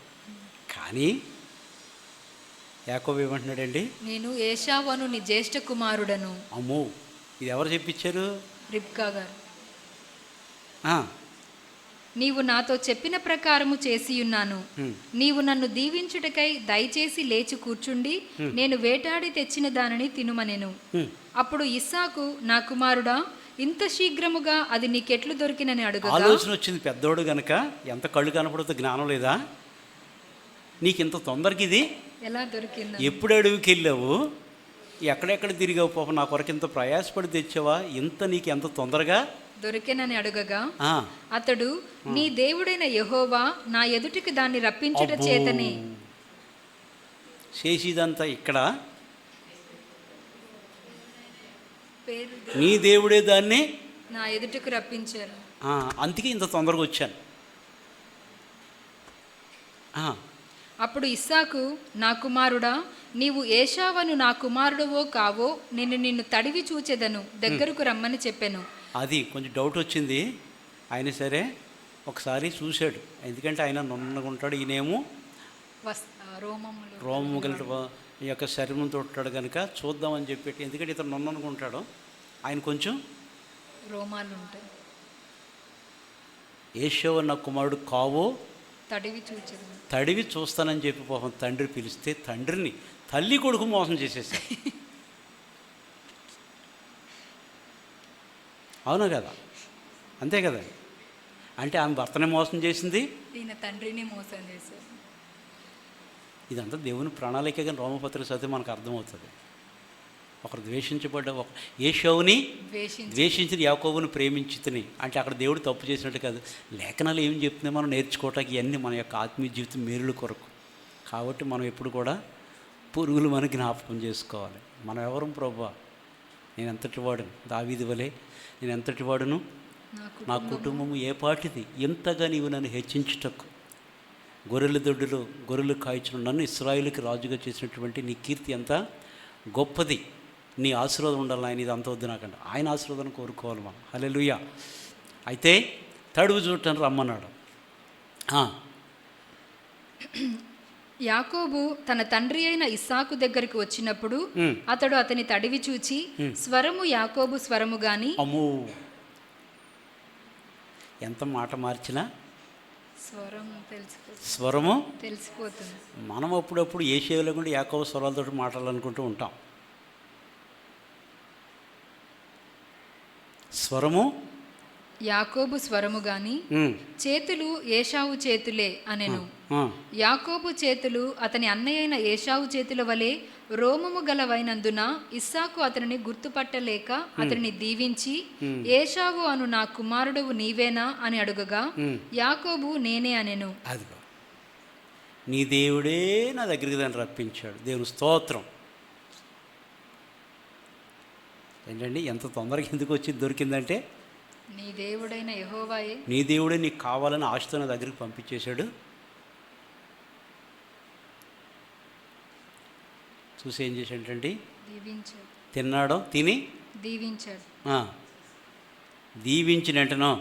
కానీ యాకోబు ఏమంటున్నాడండి? నేను ఏశావు అను నీ జ్యేష్ఠ కుమారుడను. అమ్మో, ఇది ఎవరు చెప్పించారు? రిబ్కా గారు. ఆ, నీవు నాతో చెప్పిన ప్రకారము చేసియున్నాను. నీవు నన్ను దీవించుటకై దయచేసి లేచి కూర్చుండి నేను వేటాడి తెచ్చిన దానిని తినుమనెను. అప్పుడు ఇస్సాకు, నా కుమారుడా, ఇంత శీఘ్రముగా అది నీకెట్లు దొరికినని అడుగగా, ఆలోచన వచ్చింది పెద్దోడు గనక. ఎంత కళ్ళు కనపడుతుంది, జ్ఞానం లేదా నీకు? ఇంత తొందరకి ఇది ఎలా దొరికింది? ఎప్పుడు అడవికి వెళ్ళావు? ఎక్కడెక్కడ తిరిగావు? పాపం నా కొరకు ఇంత ప్రయాసపడి తెచ్చావా? ఇంత నీకు ఎంత తొందరగా దొరికెనని అడుగగా ఆ, అతడు, నీ దేవుడైన యెహోవా నా ఎదుటికి దాన్ని రప్పించుట అబ్బో. చేతనే. చేసేదంతా ఇక్కడ పేరు నీ దేవుడే దాన్ని నా ఎదుటికి రప్పించారు. అందుకే ఇంత తొందరగా వచ్చాను. అప్పుడు ఇస్సాకు, నా కుమారుడా, నీవు ఏశావను నా కుమారుడవో కావో నిన్ను తడివి చూచెదను, దగ్గరకు రమ్మని చెప్పాను. అది కొంచెం డౌట్ వచ్చింది. ఆయన సరే ఒకసారి చూశాడు. ఎందుకంటే ఆయన నున్నగా ఉంటాడు, ఈయనేమో రోమము గల ఈ యొక్క శరీరంతో ఉంటాడు కనుక చూద్దామని చెప్పి. ఎందుకంటే ఇతను నున్నగా ఉంటాడు, ఆయన కొంచెం రోమాలు ఉంటాయి. ఏశావు నా కుమారుడు కావో తడివి చూస్తానని చెప్పి పాపం తండ్రి పిలిస్తే తండ్రిని తల్లి కొడుకు మోసం చేసేసాడు. అవునా కదా? అంతే కదా? అంటే ఆమె భర్తనే మోసం చేసింది, ఈయన తండ్రిని మోసం చేశారు. ఇదంతా దేవుని ప్రణాళిక. కానీ రోమపత్రిక చదివితే మనకు అర్థమవుతుంది. ఒకరు ద్వేషించబడ్డ ఒక ఏశావుని ద్వేషించిన యాకోబుని ప్రేమించుతని అంటే అక్కడ దేవుడు తప్పు చేసినట్టు కాదు. లేఖనాలు ఏం చెప్తున్నాయి మనం నేర్చుకోవటానికి ఇవన్నీ మన యొక్క ఆత్మీయ జీవితం మేలుల కొరకు. కాబట్టి మనం ఎప్పుడు కూడా పురుగులు మన జ్ఞాపకం చేసుకోవాలి. మనం ఎవరు? ప్రభువా, నేను ఎంతటి వాడును? దావీదు వలె నేను ఎంతటి వాడును? నా కుటుంబము ఏ పాటిది? ఎంతగా నీవు నన్ను హెచ్చించుటకు గొర్రెల దొడ్డులో గొర్రెలు కాయించిన నన్ను ఇశ్రాయేలుకి రాజుగా చేసినటువంటి నీ కీర్తి ఎంత గొప్పది. నీ ఆశీర్వాదం ఉండాలి ఆయన. ఇది అంత వద్దు నాకంటే ఆయన ఆశీర్వాదం కోరుకోవాలి మనం. హల్లెలూయా. అయితే తడువు చూడటానికి రమ్మన్నాడు. యాకోబు తన తండ్రి అయిన ఇస్సాకు దగ్గరికి వచ్చినప్పుడు అతడు అతని తడివి చూచి, స్వరము యాకోబు స్వరము గాని. అమ్మో, ఎంత మాట మార్చినా స్వరము తెలిసిపోతుంది. మనం అప్పుడప్పుడు ఏ షేలో కూడా యాకోబు స్వరాలతో మాట్లాడాలనుకుంటూ ఉంటాం. స్వరము యాకోబు స్వరము గాని చేతులు ఏశావు చేతులే అనెను. యాకోబు చేతులు అతని అన్నయ్యైన ఏశావు చేతుల వలె రోమము గలవైనందున ఇస్సాకు అతనిని గుర్తుపట్టలేక అతనిని దీవించి, ఏశావు అను నా కుమారుడవు నీవేనా అని అడుగగా యాకోబు నేనే అనెను. అదిగో, నీ దేవుడే నా దగ్గరికి దాన్ని రప్పించాడు. దేవుని స్తోత్రం. ఏంటండి ఎంత తొందరగా ఎందుకు వచ్చి దొరికిందంటే నీ దేవుడైన యెహోవాయే, నీ దేవుడే నీకు కావాలని ఆశతో నా దగ్గరికి పంపించేశాడు. చూసి ఏం చేశాడండి? తిన్నాడో తిని దీవించాడు. దీవించినట్టునో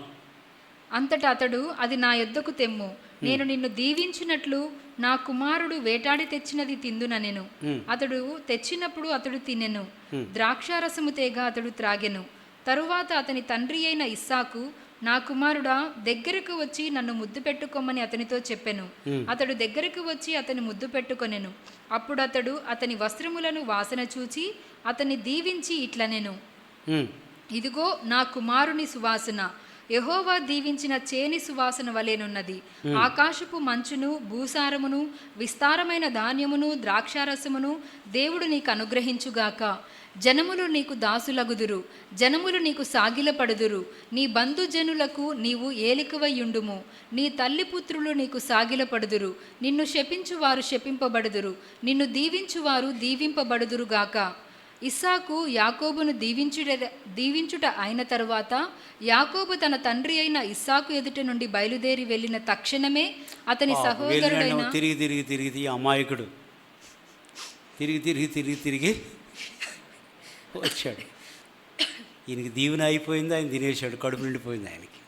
అంతటా అతడు, అది నా యొద్దకు తెమ్ము, నేను నిన్ను దీవించినట్లు నా కుమారుడు వేటాడి తెచ్చినది తిందుననెను. అతడు తెచ్చినప్పుడు అతడు తినెను, ద్రాక్షారసము తేగ అతడు త్రాగెను. తరువాత అతని తండ్రి అయిన ఇస్సాకు, నా కుమారుడా, దగ్గరకు వచ్చి నన్ను ముద్దు పెట్టుకోమని అతనితో చెప్పెను. అతడు దగ్గరకు వచ్చి అతని ముద్దు పెట్టుకొనెను. అప్పుడు అతడు అతని వస్త్రములను వాసన చూచి అతన్ని దీవించి ఇట్లనెను, ఇదిగో నా కుమారుని సువాసన యెహోవా దీవించిన చేని సువాసన వలెనున్నది. ఆకాశపు మంచును భూసారమును విస్తారమైన ధాన్యమును ద్రాక్షారసమును దేవుడు నీకు అనుగ్రహించుగాక. జనములు నీకు దాసులగుదురు, జనములు నీకు సాగిలపడుదురు. నీ బంధుజనులకు నీవు ఏలికవయ్యుండుము. నీ తల్లిపుత్రులు నీకు సాగిలపడుదురు. నిన్ను శపించువారు శపింపబడుదురు, నిన్ను దీవించువారు దీవింపబడుదురుగాక. ఇస్సాకు యాకోబును దీవించుట అయిన తరువాత యాకోబు తన తండ్రి అయిన ఇస్సాకు ఎదుట నుండి బయలుదేరి వెళ్ళిన తక్షణమే అతని సహోదరుడైన తిరిగి అమాయకుడు తిరిగి వచ్చాడు. ఈయనకి దీవెన అయిపోయింది, ఆయన తినేసాడు, కడుపు నిండిపోయింది ఆయనకి.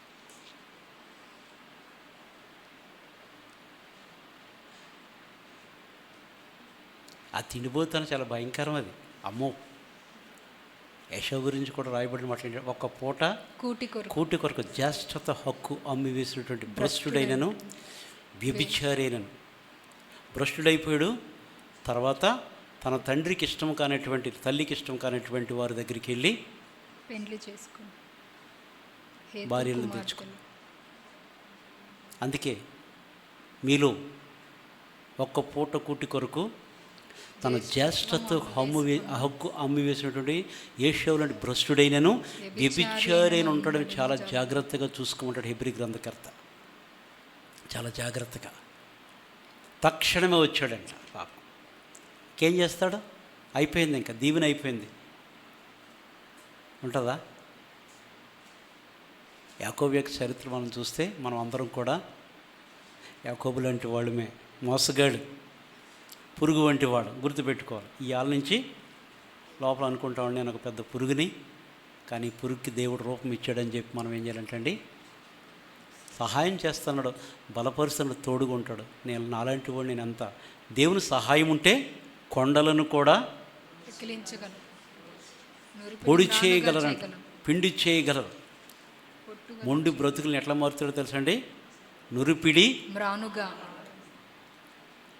ఆ తిండిపోతాను చాలా భయంకరం అది. అమ్మో, యశో గురించి కూడా రాయబడిన మాట్లాడారు. ఒక్క పూట కూటి కొరకు జ్యేష్ఠత హక్కు అమ్మి వేసినటువంటి భ్రష్టుడైనను వ్యభిచారైనను. భ్రష్టుడైపోయాడు. తర్వాత తన తండ్రికి ఇష్టం కానటువంటి, తల్లికి ఇష్టం కానటువంటి వారి దగ్గరికి వెళ్ళి పెండ్లి చేసుకుని భార్యలను తెచ్చుకుని. అందుకే మీలో ఒక్క పూట కూటి కొరకు తన జ్యేష్ఠత హక్కు అమ్మి వేసినటువంటి ఏషావు లాంటి భ్రష్టుడైనను వ్యభిచారైన ఉండడం చాలా జాగ్రత్తగా చూసుకోమంటాడు హెబ్రీ గ్రంథకర్త. చాలా జాగ్రత్తగా. తక్షణమే వచ్చాడంట పాపం. ఇంకేం చేస్తాడు? అయిపోయింది, ఇంకా దీవెన అయిపోయింది. ఉంటుందా? యాకోబు యొక్క చరిత్ర మనం చూస్తే మనం అందరం కూడా యాకోబు లాంటి వాళ్ళమే. మోసగాడు, పురుగు వంటి వాడు, గుర్తుపెట్టుకోవాలి. ఇవాళ నుంచి లోపల అనుకుంటామండి నేను ఒక పెద్ద పురుగుని, కానీ పురుగుకి దేవుడు రూపం ఇచ్చాడని చెప్పి మనం ఏం చేయాలంటే అండి, సహాయం చేస్తున్నాడు, బలపరుస్తున్నాడు, తోడుగా ఉంటాడు. నేను నాలాంటి వాడు, నేను ఎంత దేవుని సహాయం ఉంటే కొండలను కూడా పొడి చేయగలరంట, పిండి చేయగలరు. మొండి బ్రతుకులను ఎట్లా మారుతాడో తెలుసండి? నురిపిడి మ్రానుగా,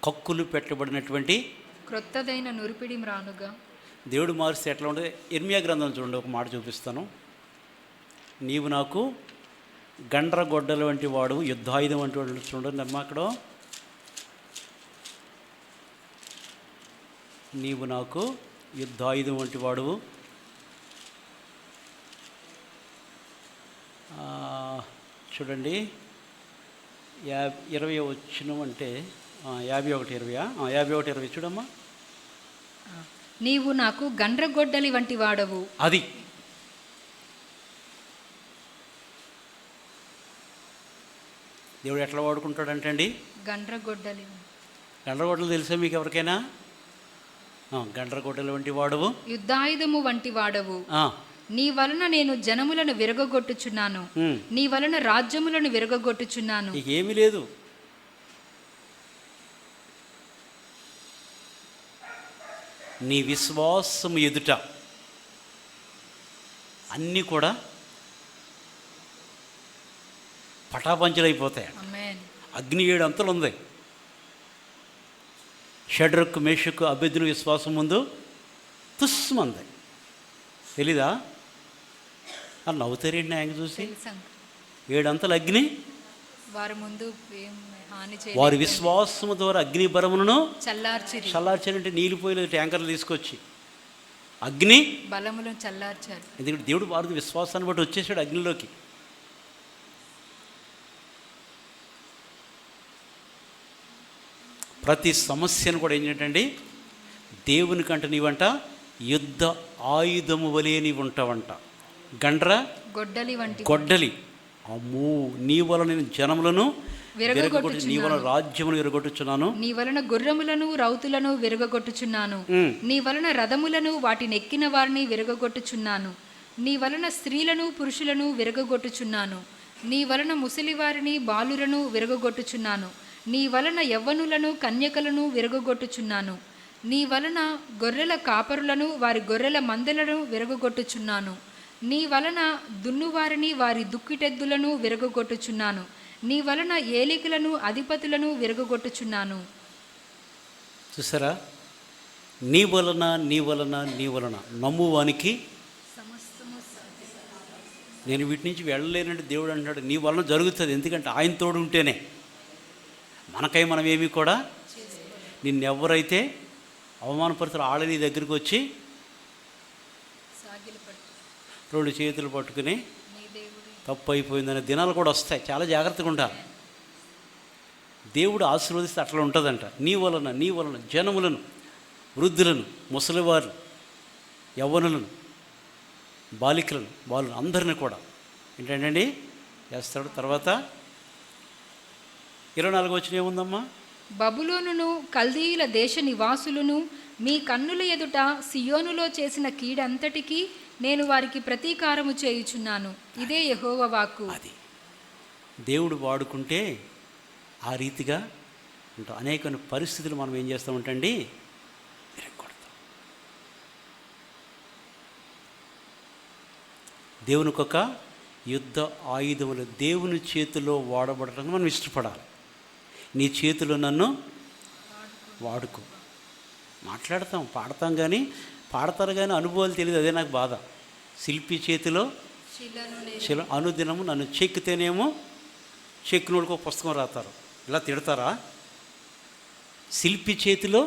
కక్కులు పెట్టబడినటువంటి క్రొత్తదైన నురిపిడి మ్రానుగా దేవుడు మారిస్తే ఎట్లా ఉంటుంది? ఇర్మియా గ్రంథం చూడండి, ఒక మాట చూపిస్తాను. నీవు నాకు గండ్రగొడ్డల వంటి వాడు, యుద్ధాయుధం వంటి వాడు. చూడండి అమ్మా, అక్కడ నీవు నాకు యుద్ధాయుధం వంటి వాడు, చూడండి 20 వచ్చిన అంటే 51:20 చూడమ్మా. నీవు నాకు గండ్రగొడ్డలి వంటి వాడవు. అది దేవుడు ఎట్లా వాడుకుంటాడంటే అండి, గండ్రగొడ్డలు తెలుసా మీకు ఎవరికైనా? గండ్రగొడ్డలు వంటి వాడవు, యుద్ధాయుధము వంటి వాడవు. నీ వలన నేను జనములను విరగొట్టుచున్నాను, నీ వలన రాజ్యములను విరగొట్టుచున్నాను. ఏమీ లేదు, నీ విశ్వాసము ఎదుట అన్నీ కూడా పటాపంచలైపోతాయి. అగ్ని 7 అంతలు ఉంది. షడ్రకు, మేషకు, అబేద్దును విశ్వాసం ముందు తుస్సుమంది. తెలీదా? అని నవ్వుతారేంటి ఆయన చూసి? 7 అంతలు అగ్ని వారి ముందు వారి విశ్వాసము ద్వారా అగ్ని బలములను చల్లార్చారంటే నీళ్ళిపోయలేదు, ట్యాంకర్లు తీసుకొచ్చి అగ్ని బలములను చల్లార్చారు. ఎందుకంటే దేవుడు వారి విశ్వాసాన్ని బట్టి వచ్చేసాడు అగ్నిలోకి. ప్రతి సమస్యను కూడా ఏంటంటే దేవుని కంటే నీవంట యుద్ధ ఆయుధము వలె నీవు ఉంటావంట. గొడ్డలి. అమ్మో, నీ వలన నేను జనములను విరగొట్టు, నీ వలన రాజ్యమును విరగొట్టుచున్నాను, నీ వలన గుర్రములను రౌతులను విరగొట్టుచున్నాను, నీ వలన రథములను వాటిని ఎక్కిన వారిని విరగొట్టుచున్నాను, నీ వలన స్త్రీలను పురుషులను విరగొట్టుచున్నాను, నీ వలన ముసలివారిని బాలురను విరగొట్టుచున్నాను, నీ వలన యవ్వనులను కన్యకలను విరగొట్టుచున్నాను, నీ వలన గొర్రెల కాపరులను వారి గొర్రెల మందలను విరగొట్టుచున్నాను, నీ వలన దున్నువారిని వారి దుక్కిటెద్దులను విరగొట్టుచున్నాను, నీ వలన ఏలికలను అధిపతులను విరగొట్టుచున్నాను. చూసారా? నీ వలన నమ్మువానికి నేను వీటి నుంచి వెళ్ళలేనంటే దేవుడు అంటున్నాడు, నీ వలన జరుగుతుంది. ఎందుకంటే ఆయన తోడు ఉంటేనే. మనకై మనం ఏమీ కూడా నిన్నెవరైతే అవమానపరుతారో వాళ్ళ నీ దగ్గరికి వచ్చి 2 చేతులు పట్టుకుని తప్పు అయిపోయిందనే దినాలు కూడా వస్తాయి. చాలా జాగ్రత్తగా ఉండాలి. దేవుడు ఆశీర్వదిస్తే అట్లా ఉంటుందంట. నీ వలన జనములను, వృద్ధులను, ముసలివారు, యవ్వనులను, బాలికలను, బాలులను అందరిని కూడా ఏంటండి చేస్తాడు. తర్వాత 24 వచ్చిన ఏముందమ్మా? బబులోనును కల్దీయుల దేశ నివాసులను మీ కన్నుల ఎదుట సియోనులో చేసిన కీడంతటికీ నేను వారికి ప్రతీకారము చేయుచున్నాను. ఇదే యెహోవా వాక్కు. అది దేవుడు వాడుకుంటే ఆ రీతిగా ఉంటాం. అనేక పరిస్థితులు మనం ఏం చేస్తామంటండి, విరగొడతాం. దేవునికి ఒక యుద్ధ ఆయుధములు దేవుని చేతిలో వాడబడటానికి మనం ఇష్టపడాలి. నీ చేతిలో నన్ను వాడుకో. మాట్లాడతాం, పాడతాం, కానీ పాడతారు కానీ అనుభవాలు తెలియదు. అదే నాకు బాధ. శిల్పి చేతిలో అనుదినము నన్ను చెక్కితేనేమో చెక్కినోడికి ఒక పుస్తకం రాస్తారు. ఇలా తిడతారా? శిల్పి చేతిలో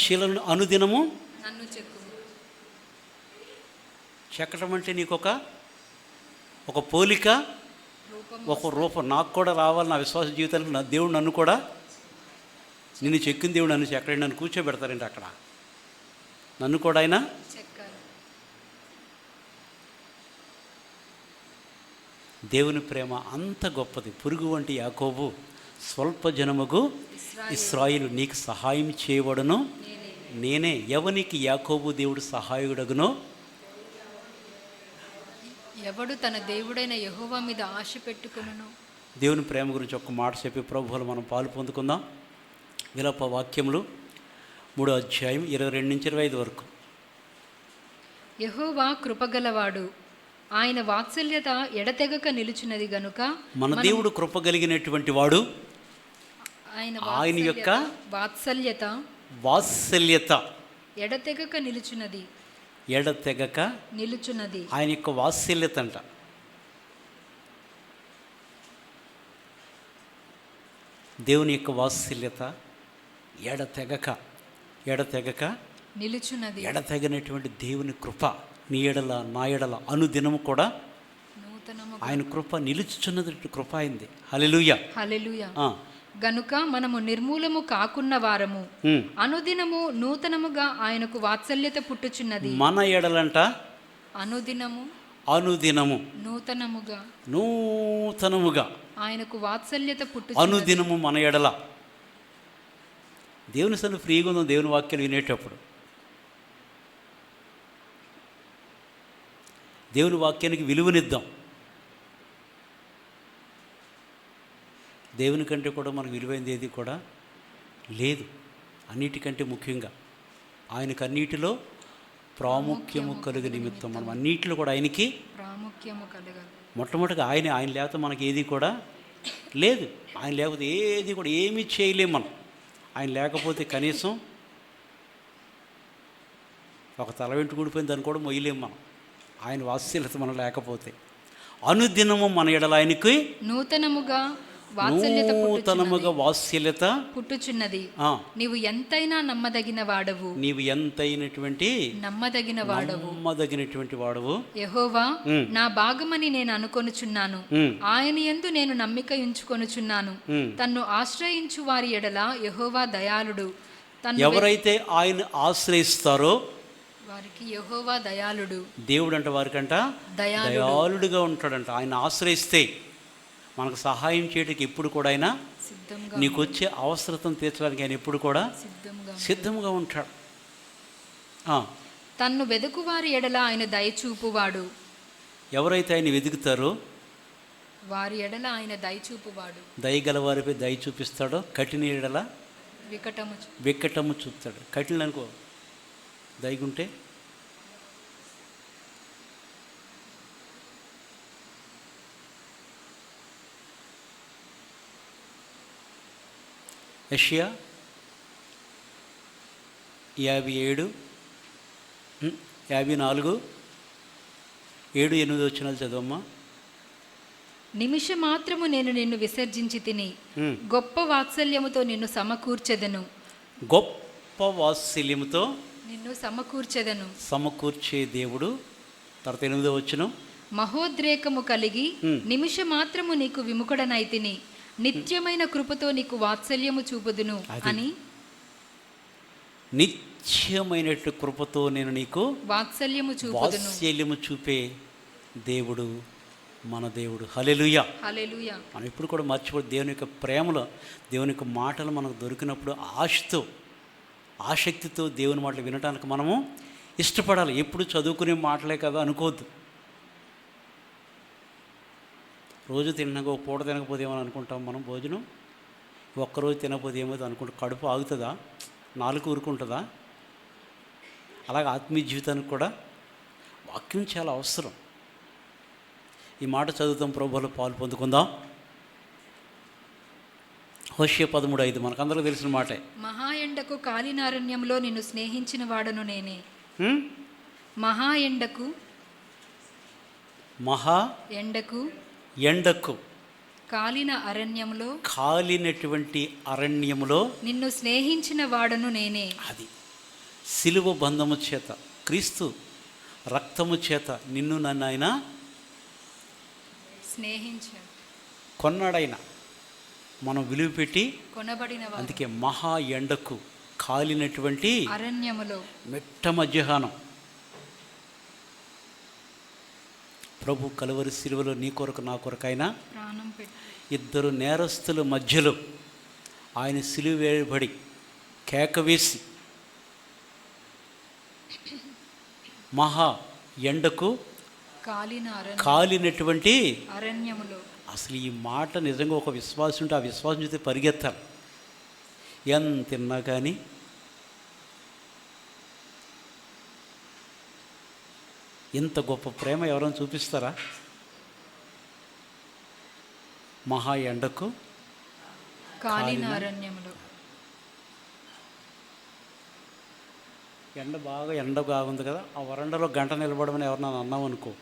శిలను అనుదినము నన్ను చెక్కు. చెక్కటం అంటే నీకు ఒక పోలిక, ఒక రూపం. నాకు కూడా రావాలి నా విశ్వాస జీవితానికి. నా దేవుడు నన్ను కూడా, నిన్ను చెక్కిన దేవుడు నన్ను చెక్కడండి. నన్ను కూర్చోబెడతారండి అక్కడ. నన్ను కూడా ఆయన చెక్కాలి. దేవుని ప్రేమ అంత గొప్పది. పురుగు వంటి యాకోబు, స్వల్ప జనముగు ఇశ్రాయేలు నీకు సహాయం చేయబడును నేనే. ఎవనికి యాకోబు దేవుడు సహాయుడగునో, ఎవడు తన దేవుడైన యెహోవా మీద ఆశ పెట్టుకొనును. దేవుని ప్రేమ గురించి ఒక్క మాట చెప్పి ప్రభువులు మనం పాలు పొందుకుందాం. విలాప వాక్యములు 3వ అధ్యాయం 22 నుంచి 25 వరకు. యెహోవా కృపగలవాడు, ఆయన వాత్సల్యత ఎడతెగక నిలుచున్నది గనుక. మన దేవుడు కృప కలిగినటువంటి వాడు. ఆయన యొక్క వాత్సల్యత ఎడతెగక నిలుచున్నది. ఎడతెగక నిలుచున్నది ఆయన యొక్క వాత్సల్యత అంట. దేవుని యొక్క వాత్సల్యత ఎడతెగక నిలుచున్నది. ఎడతెగనటువంటి దేవుని కృప నీ ఎడల నా ఎడల అనుదినము కూడా ఆయన కృప నిలుచుచున్నది. కృప అయింది. హల్లెలూయా, హల్లెలూయా. గనుక మనము నిర్మూలము కాకున్న వారము, అనుదినము నూతనముగా ఆయనకు వాత్సల్యత పుట్టుచున్నది. మన ఎడలంట అనుదినము నూతనముగా ఆయనకు వాత్సల్యత పుట్టు. అనుదినము మన ఎడల. దేవుని సన్ను ఫ్రీగా ఉందాం దేవుని వాక్యాలు వినేటప్పుడు. దేవుని వాక్యానికి విలువనిద్దాం. దేవుని కంటే కూడా మనకు విలువైనది ఏది కూడా లేదు. అన్నిటికంటే ముఖ్యంగా ఆయనకు అన్నిటిలో ప్రాముఖ్యము కలుగు నిమిత్తం మనం అన్నిటిలో కూడా ఆయనకి ప్రాముఖ్యము కలగాలి. మొట్టమొదటిగా ఆయన లేకపోతే మనకి ఏది కూడా లేదు. ఆయన లేకపోతే ఏది కూడా ఏమీ చేయలేము మనం. ఆయన లేకపోతే కనీసం ఒక తల వెంట్రుకూడిపోయింది దాన్ని కూడా మొయ్యలేము మనం. ఆయన వాత్సల్యత మనం లేకపోతే. అనుదినము మన ఎడల ఆయనకి నూతనముగా వాత్సల్యత పుట్టుచున్నది. నీవు ఎంతైనా నమ్మదగిన వాడవు. యెహోవా నా భాగమని నేను అనుకొనుచున్నాను. ఆయన యందు నేను నమ్మిక ఉంచుకొనుచున్నాను. తన్ను ఆశ్రయించు వారి ఎడల యెహోవా దయాళుడు. ఎవరైతే ఆయన ఆశ్రయిస్తారో వారికి యెహోవా దయాళుడు. దేవుడు అంట వారికంట దయాళుడుగా ఉంటాడంట. ఆయన ఆశ్రయిస్తే మనకు సహాయం చేయడానికి ఎప్పుడు కూడా ఆయన నీకు వచ్చే అవసరతను తీర్చడానికి ఆయన ఎప్పుడు కూడా సిద్ధంగా ఉంటాడు. తన్ను వెదుకు వారి ఎడల ఆయన దయచూపువాడు. ఎవరైతే ఆయన వెతుకుతారో వారి ఎడల ఆయన దయచూపువాడు. దయగల వారిపై దయ చూపిస్తాడో, కఠిన ఎడల వికటము చూపుతాడు. కఠిన అనుకో దయగుంటే యెషయా 57, 54, 7-8 వచనాలు చదవమ్మా. నిమిష మాత్రము నేను నిన్ను విసర్జించి తిని గొప్ప వాత్సల్యముతో నిన్ను సమకూర్చెదను. గొప్ప వాత్సల్యముతో నిన్ను సమకూర్చే దేవుడు. తర్వాత 8వ వచనం, మహోద్రేకము కలిగి నిమిష మాత్రము నీకు విముఖుడనైతిని, నిత్యమైన కృపతో నీకు వాత్సల్యము చూపుదును అని. నిత్యమైనట్టు కృపతో నేను నీకు వాత్సల్యము చూపుదును. వాత్సల్యము చూపే దేవుడు మన దేవుడు. హల్లెలూయా. హల్లెలూయా. మనం ఇప్పుడు కూడా మర్చిపోయి దేవుని యొక్క ప్రేమలో, దేవుని యొక్క మాటలు మనకు దొరికినప్పుడు ఆశతో, ఆసక్తితో దేవుని మాటలు వినడానికి మనము ఇష్టపడాలి. ఎప్పుడు చదువుకునే మాటలే కదా అనుకోవద్దు. రోజు తినగా పూట తినకపోతే ఏమని అనుకుంటాం మనం. భోజనం ఒక్కరోజు తినకపోతే ఏమవుతుంది అనుకుంటాం. కడుపు ఆగుతుందా? నాలుగు ఊరుకుంటుందా? అలాగే ఆత్మీయ జీవితానికి కూడా వాక్యం చాలా అవసరం. ఈ మాట చదువుతాం, ప్రభువులో పాలు పొందుకుందాం. హోషేయ 13:5 మనకందరికీ తెలిసిన మాటే. మహా ఎండకు కాలినారణ్యంలో నిన్ను స్నేహించిన వాడను నేనే. మహా ఎండకు ఎండకు కాలిన అరణ్యంలో, కాలినటువంటి అరణ్యములో నిన్ను స్నేహించిన వాడను నేనే. అది సిలువ బంధము చేత, క్రీస్తు రక్తము చేత నిన్ను నన్ను ఆయన స్నేహించాడు. కొన్నాడైనా మనం విలువ పెట్టి కొనబడిన వాడు. అందుకే మహా ఎండకు కాలినటువంటి అరణ్యములో మెట్ట మధ్యాహ్నం ప్రభు కలువరి సిలువలో నీ కొరకు నా కొరకైనా ప్రాణం పెట్టి, ఇద్దరు నేరస్తుల మధ్యలో ఆయన సిలువ వేయబడి కేక వేసి మహా ఎండకు కాలినటువంటి అరణ్యములో. అసలు ఈ మాట నిజంగా ఒక విశ్వాసం ఉంటే ఆ విశ్వాసం చూస్తే పరిగెత్తాలి. ఎంత తిన్నా కానీ ఇంత గొప్ప ప్రేమ ఎవరైనా చూపిస్తారా? మహా ఎండకు కాలిన అరణ్యములో. ఎండ బాగుంది కదా, ఆ వరండాలో గంట నిలబడమని ఎవరన్నా అన్నాం అనుకో,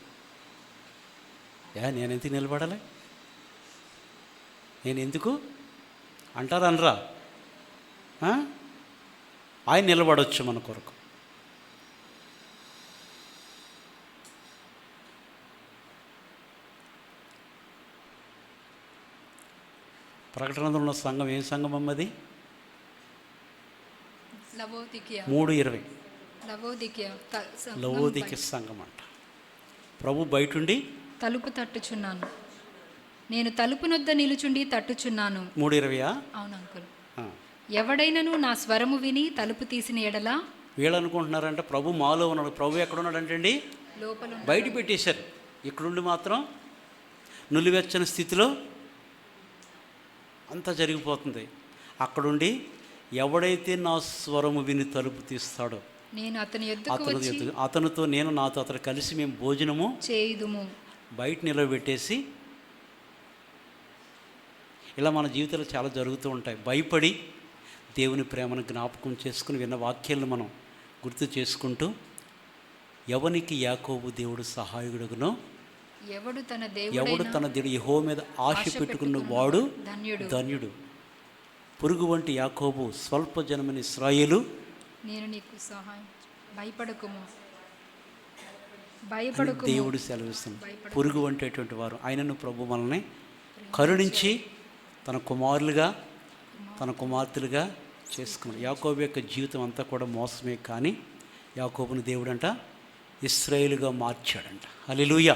నేను ఎందుకు నిలబడాలి, నేను ఎందుకు అంటారు అనరా? ఆయన నిలబడవచ్చు మన కొరకు. ప్రకటనలో ఉన్న సంఘం ఏం సంఘం అమ్మది? 3:20 లవోదికీయ సంఘం అంట. ప్రభు బయటుండి తలుపు తట్టుచున్నాను, నేను తలుపు నొద్ద నిలుచుండి తట్టుచున్నాను. 3:20. అవును అంకుల్. ఎవడైనను నా స్వరము విని తలుపు తీసిన ఎడలా. వీళ్ళు అనుకుంటున్నారంటే ప్రభు మాలో ఉన్నాడు. ప్రభు ఎక్కడున్నాడు అంటే లోపల బయట పెట్టేశారు. ఇక్కడుండి మాత్రం నులివెచ్చని స్థితిలో అంతా జరిగిపోతుంది. అక్కడుండి ఎవడైతే నా స్వరము విని తలుపు తీస్తాడో నేను అతనితో నేను నాతో అతను కలిసి మేము భోజనము చేయుదుము. బయట నిలబెట్టేసి ఇలా మన జీవితంలో చాలా జరుగుతూ ఉంటాయి. భయపడి దేవుని ప్రేమను జ్ఞాపకం చేసుకుని విన్న వాక్యాలను మనం గుర్తు చేసుకుంటూ, ఎవనికి యాకోబు దేవుడు సహాయకుడుగునో, ఎవడు తన దేవుడు యెహోవా మీద ఆశ పెట్టుకున్న వాడు ధన్యుడు. పురుగు వంటి యాకోబు, స్వల్ప జనమని ఇశ్రాయేలు, నేను నీకు సహాయం. భయపడకుము దేవుడు సెలవిస్తుంది. పురుగు వంటేటువంటి వారు ఆయనను ప్రభు మనల్ని కరుణించి తన కుమారులుగా తన కుమార్తెలుగా చేసుకున్నాడు. యాకోబు యొక్క జీవితం అంతా కూడా మోసమే, కానీ యాకోబుని దేవుడంట ఇశ్రాయేలుగా మార్చాడంట. హల్లెలూయా.